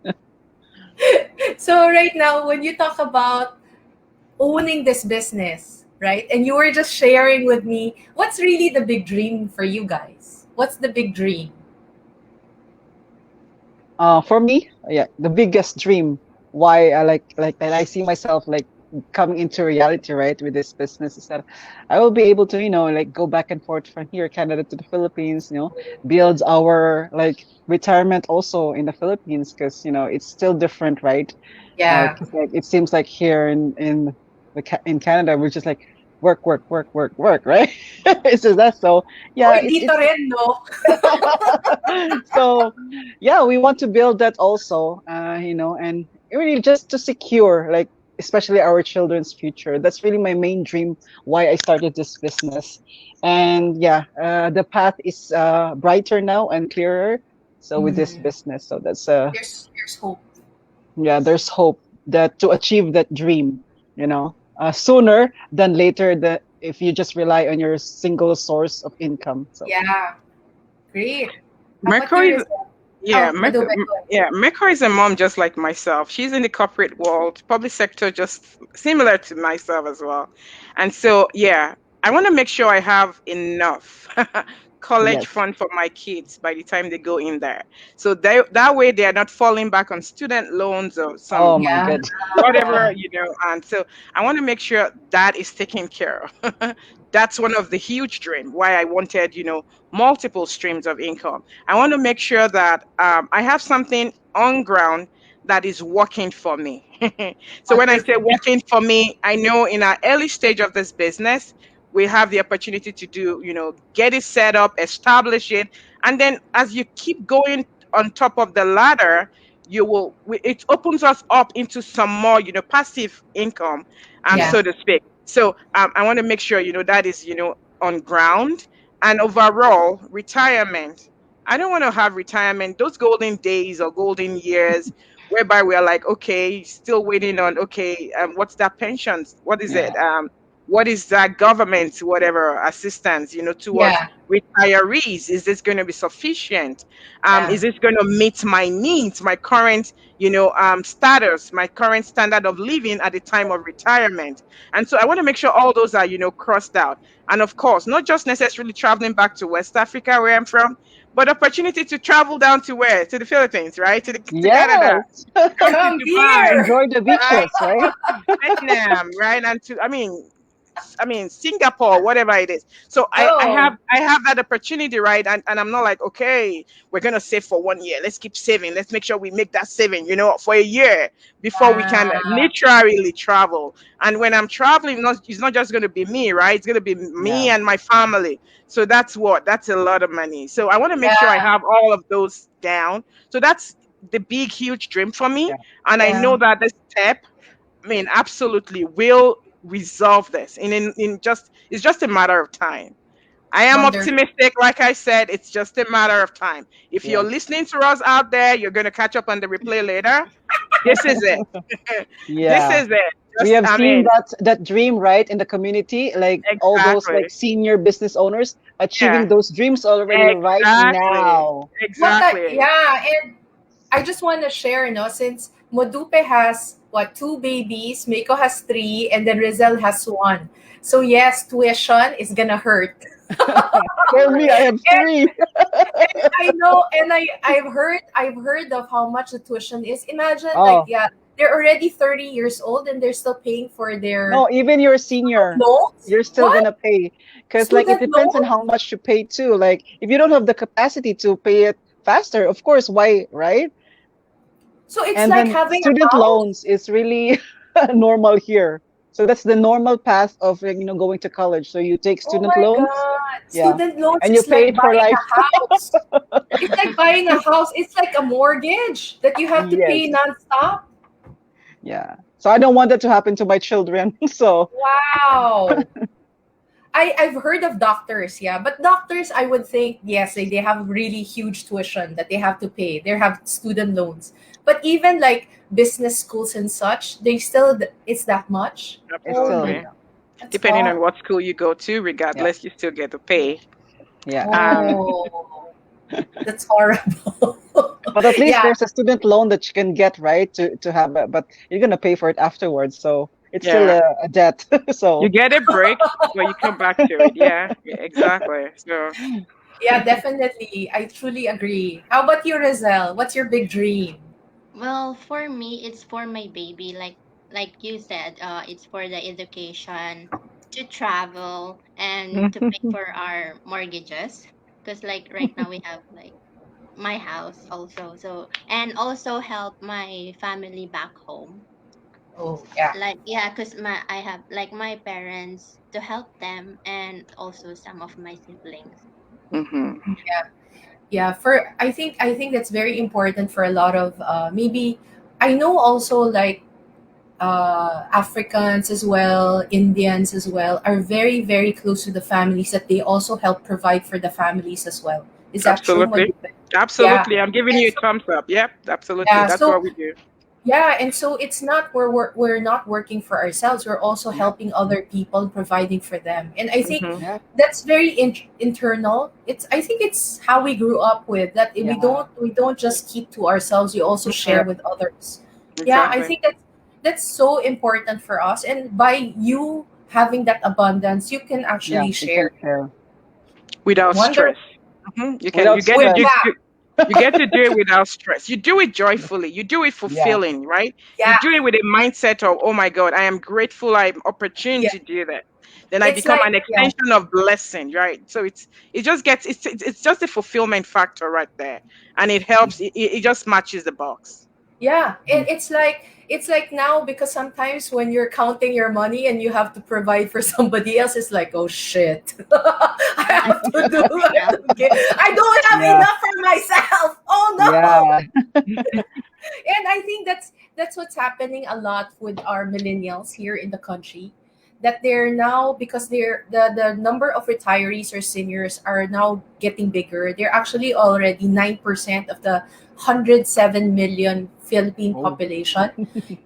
So right now, when you talk about owning this business, right? And you were just sharing with me, what's really the big dream for you guys? What's the big dream? For me, yeah, the biggest dream why I like that I see myself like coming into reality, right, with this business is that I will be able to, like go back and forth from here, Canada to the Philippines, build our like retirement also in the Philippines because it's still different, right? Yeah. 'Cause, like it seems like here in Canada we're just like work, work, work, work, work, right? It's just that. So yeah, Oy, dito rin, no? so yeah, we want to build that also, and really just to secure like especially our children's future. That's really my main dream why I started this business. And yeah, the path is brighter now and clearer. So with this Mhm. business, so that's There's hope. yeah, there's hope that to achieve that dream, sooner than later. That if you just rely on your single source of income. So Yeah. Great. How about Mercury your is result? Yeah, Oh, Madubek, go ahead. yeah, Mecca is a mom just like myself. She's in the corporate world, public sector, just similar to myself as well. And so, yeah, I want to make sure I have enough college yes. fund for my kids by the time they go in there. So that way they are not falling back on student loans or Oh some my Yeah. god. whatever, and so I want to make sure that is taken care of. That's one of the huge dream why I wanted, multiple streams of income. I want to make sure that I have something on ground that is working for me. So when I say Wonderful. working for me, I know in our early stage of this business, we have the opportunity to do, get it set up, establish it, and then as you keep going on top of the ladder, it opens us up into some more, passive income, Yeah. Yeah. so to speak. So I want to make sure, that is, on ground. And overall, retirement. I don't want to have retirement, those golden days or golden years whereby we're like, okay, still waiting on, okay, what's that pension? What is Yeah. it? What is that government, whatever assistance, towards Yeah, retirees? Is this going to be sufficient? Is yeah, this going to meet my needs, my current, status, my current standard of living at the time of retirement? And so I want to make sure all those are, crossed out. And of course, not just necessarily traveling back to West Africa, where I'm from, but opportunity to travel down to where? To the Philippines, right? To Canada, Yes. come to come Dubai, here. Enjoy the right? beaches, right? Vietnam, right? And to, I mean Singapore, whatever it is. So I have Oh, I have that opportunity, right? And I'm not like, okay, we're gonna save for 1 year. Let's keep saving. Let's make sure we make that saving, for a year before we can wow, literally travel. And when I'm traveling, it's not just gonna be me, right? It's gonna be Yeah. me and my family. So that's a lot of money. So I want to make sure I yeah, have all of those down. So that's the big, huge dream for me. Yeah. And I yeah, know that this step, absolutely will resolve this in just it's just a matter of time. I am wonderful. optimistic, like I said, it's just a matter of time. If you're Yes. listening to us out there, you're gonna catch up on the replay later. This is it. This Yeah. is it. We Just have seen that dream, right, in the community, like all those exactly. like senior business owners achieving Yeah. those dreams already right Exactly. now. Exactly. Yeah, and I just want to share, since Modupe has what, two babies, Mako has three, and then Rizal has one. So yes, tuition is gonna hurt. For me, I have And three. I know, and I've heard of how much the tuition is. Imagine, like, Oh, yeah, they're already 30 years old and they're still paying for their no, even you're a senior, loans. you're still What? gonna pay because like it Student depends on loans? how much you pay too. Like if you don't have the capacity to pay it faster, of course, why, right? So it's And like then having a student house? loans is really normal here. So that's the normal path of like, going to college. So you take Oh student my loans, God. yeah, Student loans and you is pay like it for buying life. a house. It's like buying a house. It's like a mortgage that you have to pay Yes, nonstop. yeah. So I don't want that to happen to my children. So Wow. I've heard of doctors, yeah. But doctors, I would think, yes, they have really huge tuition that they have to pay. They have student loans. But even like business schools and such, they still, it's that much. it's Oh my still, Absolutely. God. That's Depending hard. on what school you go to, yeah, regardless, you still get to pay. yeah. Um, Oh, that's horrible. But at least Yeah, there's a student loan that you can get, right? To have it, but you're gonna pay for it afterwards. So it's still yeah. a debt. You So get a break, but you come back to it. Yeah, yeah, exactly. So yeah, definitely. I truly agree. How about you, Rizal? What's your big dream? Well, for me, it's for my baby. Like you said, it's for the education, to travel, and to pay for our mortgages. Because like right now we have like my house also. So and also help my family back home. Oh, yeah. Like yeah, because I have like my parents to help them, and also some of my siblings. hmm Yeah, for I think that's very important for a lot of maybe I know also like Africans as well, Indians as well are very very close to the families that they also help provide for the families as well. Is that true? absolutely, Yeah, absolutely. I'm giving and you a so thumbs up. Yep, absolutely. yeah, That's what so we do. yeah, and so it's not we're not working for ourselves. We're also yeah, helping other people, providing for them. And I think hmm yeah, that's very internal. I think it's how we grew up with that. yeah, We don't just keep to ourselves. We also share Yep, with others. Yeah, I exactly. think that's so important for us. And by you having that abundance, you can yeah. actually We can share. share Without Wonder stress. You can. without You get to with do. stress. that. You get to do it without stress. You do it joyfully. You do it Yeah, fulfilling, right? You Yeah, do it with a mindset of, oh my God, I am grateful I'm opportune yeah. to do that. Then I It's become like an yeah. extension of blessing, right? So it just gets it's just a fulfillment factor right there. And it helps, it just matches the box. Yeah, mhm, and it's like now because sometimes when you're counting your money and you have to provide for somebody else, it's like, oh shit, I Yeah, have to do. I yeah. have to give. I don't have yeah, enough for myself. Oh no! yeah, And I think that's what's happening a lot with our millennials here in the country. that they're now, because the number of retirees or seniors are now getting bigger. They're actually already 9% of the 107 million Philippine Oh. population,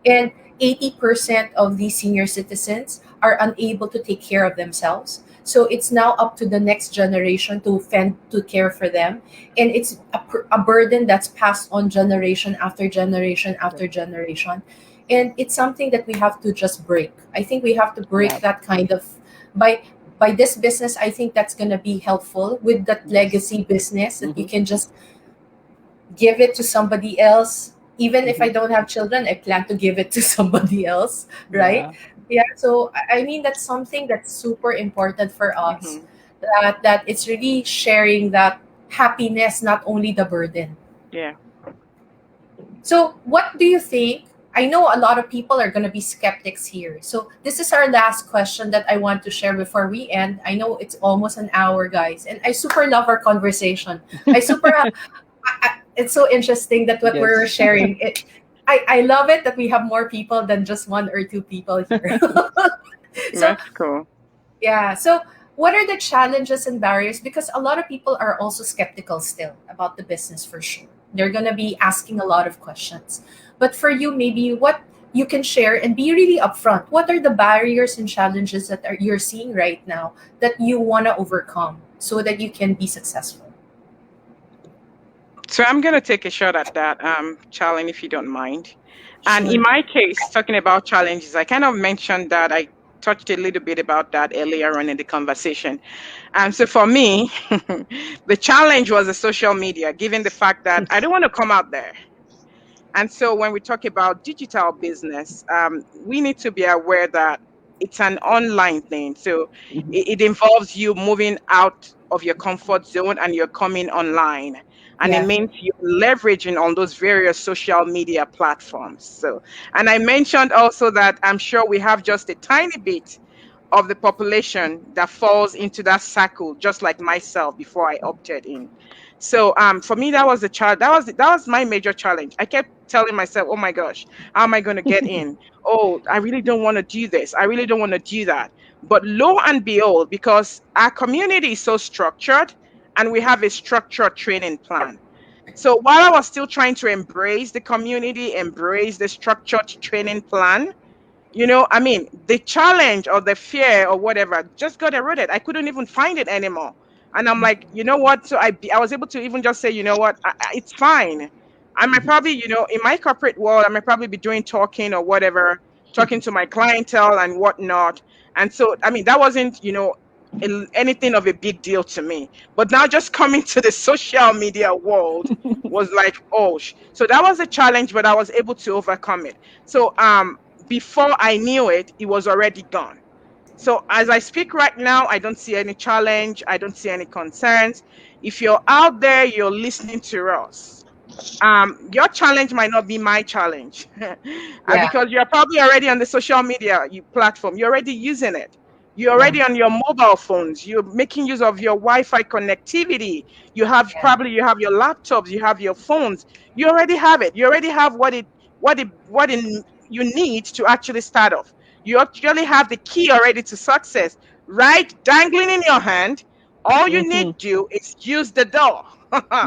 and 80% of these senior citizens are unable to take care of themselves. So it's now up to the next generation to fend to care for them, and it's a burden that's passed on generation after generation Yeah. after generation, and it's something that we have to just break. I think we have to break Yeah. that kind of, by this business. I think that's going to be helpful with that Yes. legacy business, that you Mm-hmm. can just give it to somebody else. Even if I Mm-hmm. don't have children, I plan to give it to somebody else, right? Yeah. Yeah. So I mean, that's something that's super important for us. Hmm. That it's really sharing that happiness, not only the burden. Yeah. So, what do you think? I know a lot of people are going to be skeptics here. So, this is our last question that I want to share before we end. I know it's almost an hour, guys, and I super love our conversation. I super, it's so interesting that what we're Yes. sharing. I love it that we have more people than just one or two people here. So, That's cool. yeah. So, what are the challenges and barriers? Because a lot of people are also skeptical still about the business for sure. They're going to be asking a lot of questions. But for you, maybe what you can share and be really upfront. What are the barriers and challenges that you're seeing right now that you want to overcome so that you can be successful? So I'm gonna take a shot at that, Charlene, if you don't mind. And in Sure. my case, talking about challenges, I kind of mentioned that I touched a little bit about that earlier on in the conversation. So for me, the challenge was the social media, given the fact that I don't want to come out there. And so when we talk about digital business, we need to be aware that it's an online thing. So Mm-hmm. it involves you moving out of your comfort zone and you're coming online. And it Yeah. means you're leveraging on those various social media platforms. So, and I mentioned also that I'm sure we have just a tiny bit of the population that falls into that cycle, just like myself before I opted in. So for me, that was the child. That was my major challenge. I kept telling myself, "Oh my gosh, how am I going to get in? Oh, I really don't want to do this. I really don't want to do that." But lo and behold, because our community is so structured, and we have a structured training plan. So while I was still trying to embrace the community, embrace the structured training plan, I mean, the challenge or the fear or whatever just got eroded. I couldn't even find it anymore. And I'm like, you know what? So I was able to even just say, you know what? It's fine. I might probably, in my corporate world, I might probably be doing talking or whatever, talking to my clientele and whatnot. And so, I mean, that wasn't, anything of a big deal to me. But now just coming to the social media world was like, oh, so that was a challenge, but I was able to overcome it. So, before I knew it, it was already gone. So as I speak right now, I don't see any challenge. I don't see any concerns. If you're out there, you're listening to us. Your challenge might not be my challenge Yeah. because you're probably already on the social media platform. You're already using it. You're Yeah. already on your mobile phones. You're making use of your Wi-Fi connectivity. Yeah. You have your laptops. You have your phones. You already have it. You already have what you need to actually start off. You actually have the key already to success, right? Dangling in your hand. All you need Mm-hmm. to do is use the door.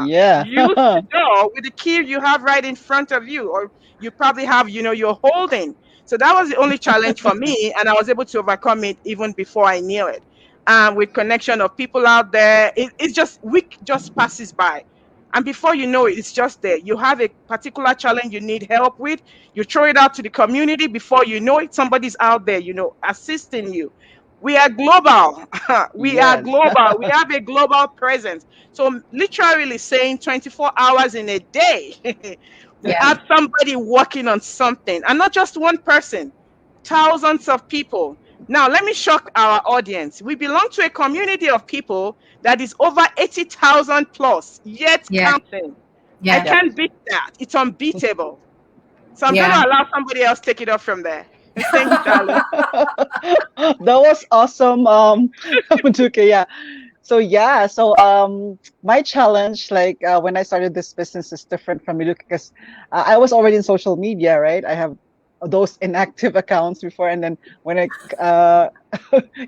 Yeah. Use the door with the key you have right in front of you, or you probably have, you're holding. So that was the only challenge for me, and I was able to overcome it even before I knew it. With connection of people out there, it's just week just passes by. And before you know it, it's just there. You have a particular challenge you need help with. You throw it out to the community. Before you know it, somebody's out there, assisting you. We are global. We are Yes. global. We have a global presence. So literally saying 24 hours in a day, we Yeah. have somebody working on something, and not just one person, thousands of people. Now, let me shock our audience. We belong to a community of people that is over 80,000 plus, yet Yeah. counting. I Yeah. Yep. can't beat that. It's unbeatable. So I'm going to Yeah. allow somebody else take it up from there. Thank you, Charlie. That was awesome. Duke, yeah. So yeah, my challenge, like when I started this business, is different from you because I was already in social media, right? I have those inactive accounts before, and then when I uh,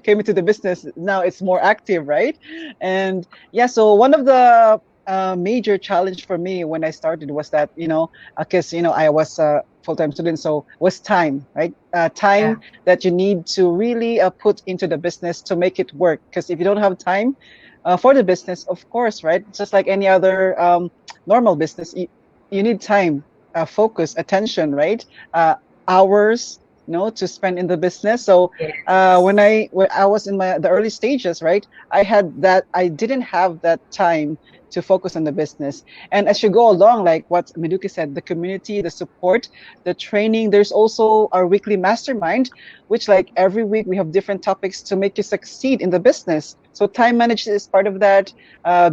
came into the business, now it's more active, right? And yeah, so one of the major challenge for me when I started was that, because I was a full-time student, so was time, right? Yeah. Time that you need to really put into the business to make it work. Because if you don't have time for the business, of course, right? Just like any other normal business, you need time, focus, attention, right? Uh, Hours, to spend in the business. So Yes. when I was in the early stages, right, I didn't have that time to focus on the business. And as you go along, like what Meduki said, the community, the support, the training, there's also our weekly mastermind, which like every week we have different topics to make you succeed in the business. So time management is part of that.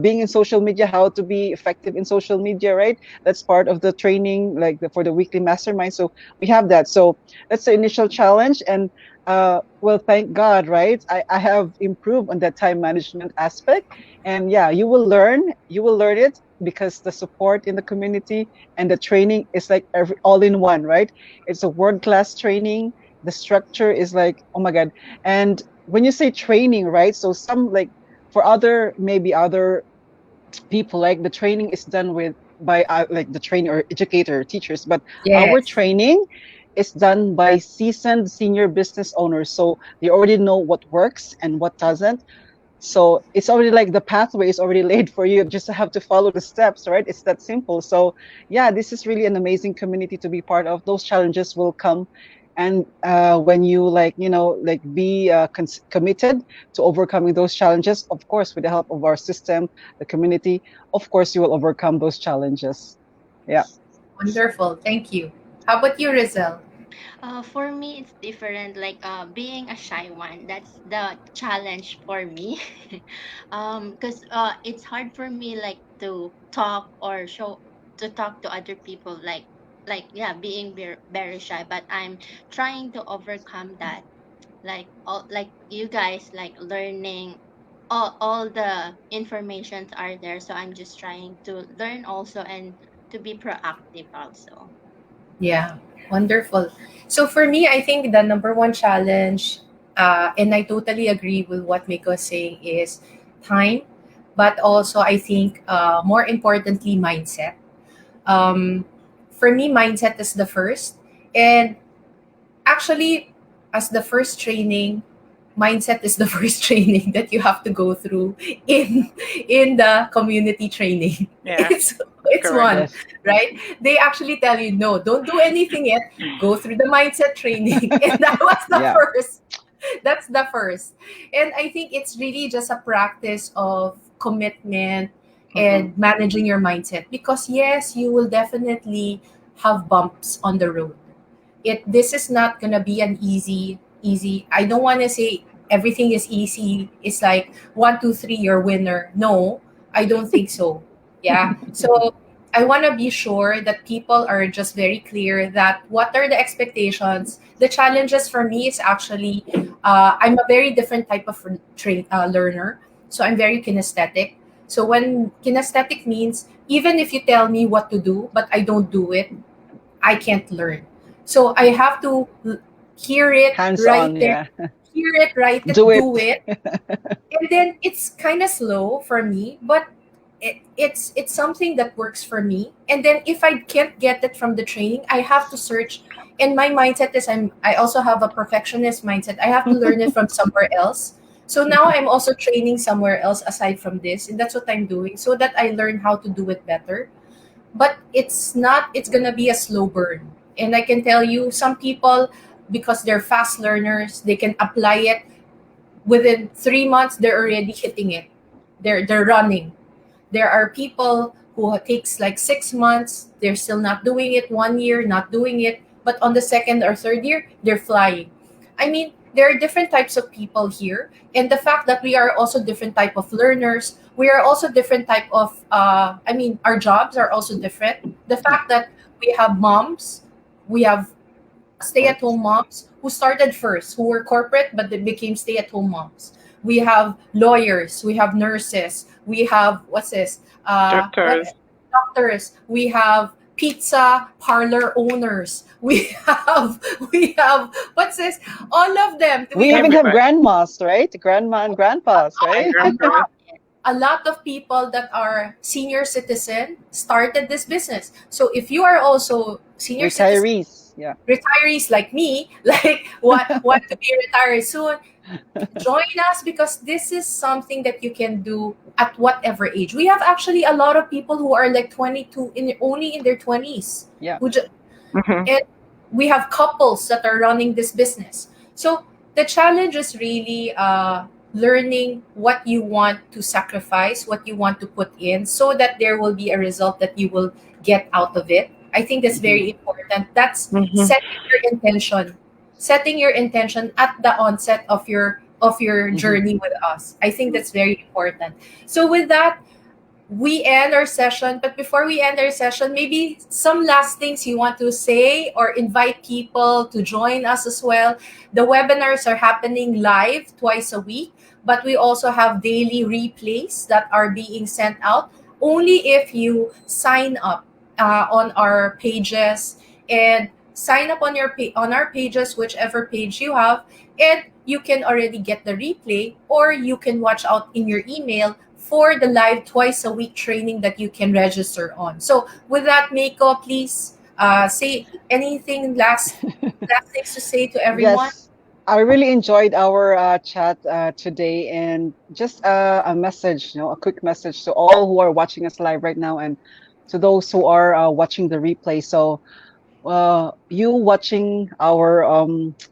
Being in social media, how to be effective in social media, right? That's part of the training, like for the weekly mastermind. So we have that. So that's the initial challenge. And well, thank God, right? I have improved on that time management aspect. And yeah, you will learn it because the support in the community and the training is like all in one, right? It's a world-class training. The structure is like, oh my God. And when you say training, right? So some like for other, maybe other people, like the training is done with by like the trainer or educator teachers, but our Yes. training is done by seasoned senior business owners, so they already know what works and what doesn't. So it's already like the pathway is already laid for you, just have to follow the steps, right? It's that simple. So yeah, this is really an amazing community to be part of. Those challenges will come, and when you like like be committed to overcoming those challenges, of course with the help of our system, the community, of course you will overcome those challenges. Yeah. Wonderful. Thank you. How about you, Rizal? For me, it's different. Like being a shy one, that's the challenge for me. Because it's hard for me like to talk or show to talk to other people. Like yeah, being very shy. But I'm trying to overcome that. Like all like you guys like learning. All the informations are there, so I'm just trying to learn also and to be proactive also. Yeah, wonderful. So for me, I think the number one challenge, and I totally agree with what Miko is saying, is time, but also I think more importantly, mindset. Um, for me, mindset is the first. And actually, as the first training, mindset is the first training that you have to go through in the community training. Yeah, It's correct. one, Yes. right? They actually tell you no, don't do anything yet. Go through the mindset training, and that was the Yeah. first. That's the first. And I think it's really just a practice of commitment Mm-hmm. and managing your mindset, because yes, you will definitely have bumps on the road. This is not gonna be an easy. I don't want to say everything is easy. It's like 1, 2, 3, you're winner. No, I don't think so. Yeah. So I want to be sure that people are just very clear that what are the expectations. The challenges for me is actually I'm a very different type of learner. So I'm very kinesthetic. So when kinesthetic means, even if you tell me what to do but I don't do it, I can't learn. So I have to hear it, Hands write on. it, Yeah. hear it, write it, Do do it. it. And then it's kind of slow for me, but it's something that works for me. And then if I can't get it from the training, I have to search. And my mindset is I also have a perfectionist mindset. I have to learn it from somewhere else. So now I'm also training somewhere else aside from this, and that's what I'm doing so that I learn how to do it better. But it's gonna be a slow burn. And I can tell you, some people, because they're fast learners, they can apply it within 3 months. They're already hitting it. They're running. There are people who takes like 6 months, they're still not doing it, 1 year not doing it, but on the second or third year they're flying. I mean, there are different types of people here, and the fact that we are also different type of learners, we are also different type of I mean, our jobs are also different. The Yeah. fact that we have moms, we have stay-at-home moms who started first, who were corporate but they became stay-at-home moms. We have lawyers, we have nurses, we have what's this? What Doctors. doctors? We have pizza parlor owners. We have what's this? All of them. We We have even have Everybody. grandmas, right? Grandma and grandpas, And right? a grandparents. lot a lot of people that are senior citizen started this business. So if you are also senior citizen, Retirees. Yeah. retirees like me, like want to be retired soon, join us, because this is something that you can do at whatever age. We have actually a lot of people who are like 22, only in their 20s, Yeah. who ju- Hmm. and we have couples that are running this business. So the challenge is really learning what you want to sacrifice, what you want to put in, so that there will be a result that you will get out of it. I think that's Hmm. very important. That's Hmm. setting your intention at the onset of your Hmm. journey with us. I think that's very important. So with that, we end our session. But before we end our session, maybe some last things you want to say or invite people to join us as well. The webinars are happening live twice a week, but we also have daily replays that are being sent out only if you sign up on our pages, and sign up on on our pages, whichever page you have, and you can already get the replay, or you can watch out in your email for the live twice a week training that you can register on. So with that, Mako, please say anything last things to say to everyone. Yes. I really enjoyed our chat today, and just a message, a quick message to all who are watching us live right now, and to those who are watching the replay. So, you watching our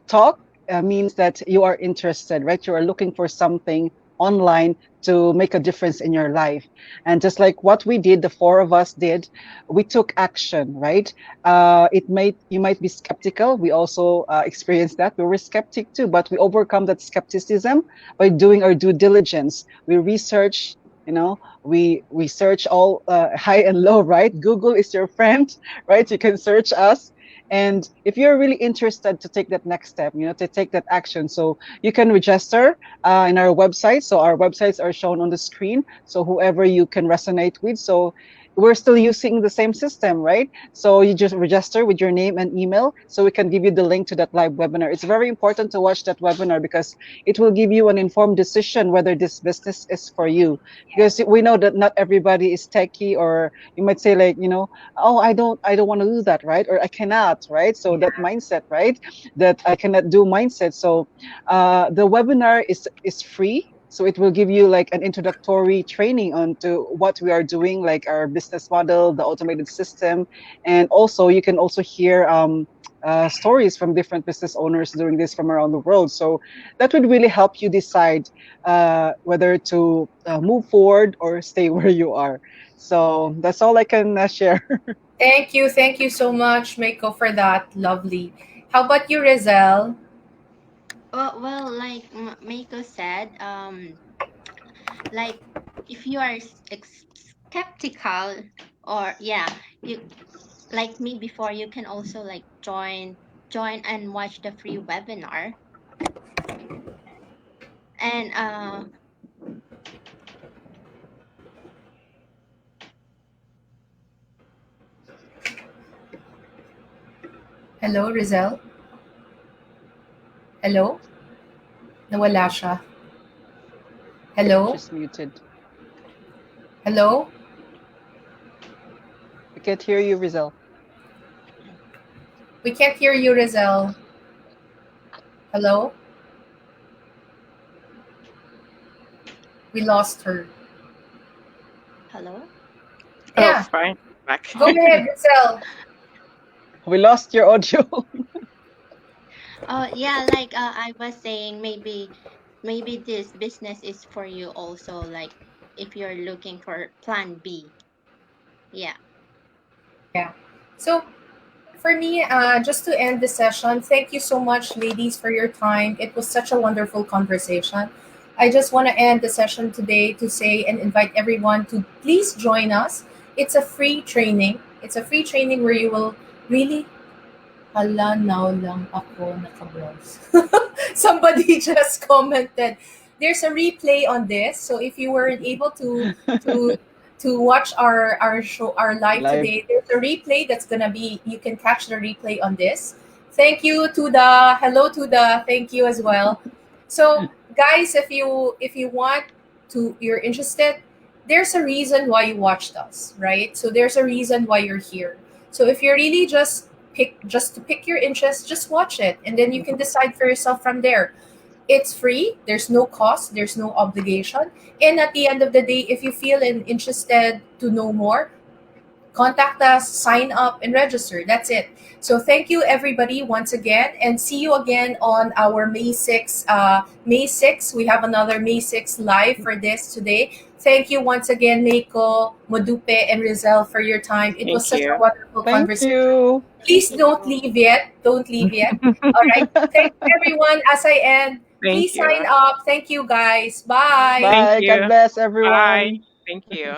talk means that you are interested, right? You are looking for something online to make a difference in your life. And just like what we did, the four of us did, we took action, right? You might be skeptical. We also experienced that. We were skeptic too, but we overcome that skepticism by doing our due diligence. We research, we search all high and low, right? Google is your friend, right? You can search us. And if you're really interested to take that next step, to take that action, so you can register in our website. So our websites are shown on the screen. So whoever you can resonate with. So we're still using the same system, right? So you just register with your name and email, so we can give you the link to that live webinar. It's very important to watch that webinar because it will give you an informed decision whether this business is for you. Because we know that not everybody is techie, or you might say like, oh, I don't want to do that, right? Or I cannot, right? So that mindset, right? That I cannot do mindset. So the webinar is free. So it will give you like an introductory training onto what we are doing, like our business model, the automated system. And also you can also hear stories from different business owners doing this from around the world. So that would really help you decide whether to move forward or stay where you are. So that's all I can share. Thank you so much, Mako, for that. Lovely. How about you, Rizal? Well, like Mako said, like if you are skeptical, or yeah, you like me before, you can also like join and watch the free webinar. And Hello, Rizal? Hello? Nawala siya. Hello? She's muted. Hello? I can't hear you, Rizal. We can't hear you, Rizal. Hello? We lost her. hello. Oh, Yeah, fine. Back. go ahead, Rizal. We lost your audio. Oh yeah, like I was saying, maybe this business is for you also, like if you're looking for plan B. Yeah. Yeah. So for me, just to end the session, thank you so much, ladies, for your time. It was such a wonderful conversation. I just want to end the session today to say and invite everyone to please join us. It's a free training. It's a free training where you will really, hala, now lang ako nakabrowse. Somebody just commented. There's a replay on this. So if you weren't able to to watch our show, our live Live. today. There's a replay that's gonna be, you can catch the replay on this. Thank you to the, hello to the, thank you as well. So guys, if you want to, you're interested, there's a reason why you watched us, right? So there's a reason why you're here. So if you're really just to pick your interest, just watch it, and then you can decide for yourself from there. It's free, there's no cost, there's no obligation. And at the end of the day, if you feel interested to know more, contact us, sign up, and register. That's it. So thank you everybody once again, and see you again on our May 6th. May 6th, we have another May 6th live for this today. Thank you once again, Meiko, Modupe, and Rizal, for your time. It was Thank such a you. wonderful Thank conversation. you. Please don't leave yet. Don't leave yet. All right. Thank you, everyone. As I end, Thank please sign you. up. Thank you, guys. Bye. Thank Bye. God you. bless Bye. everyone. Thank you.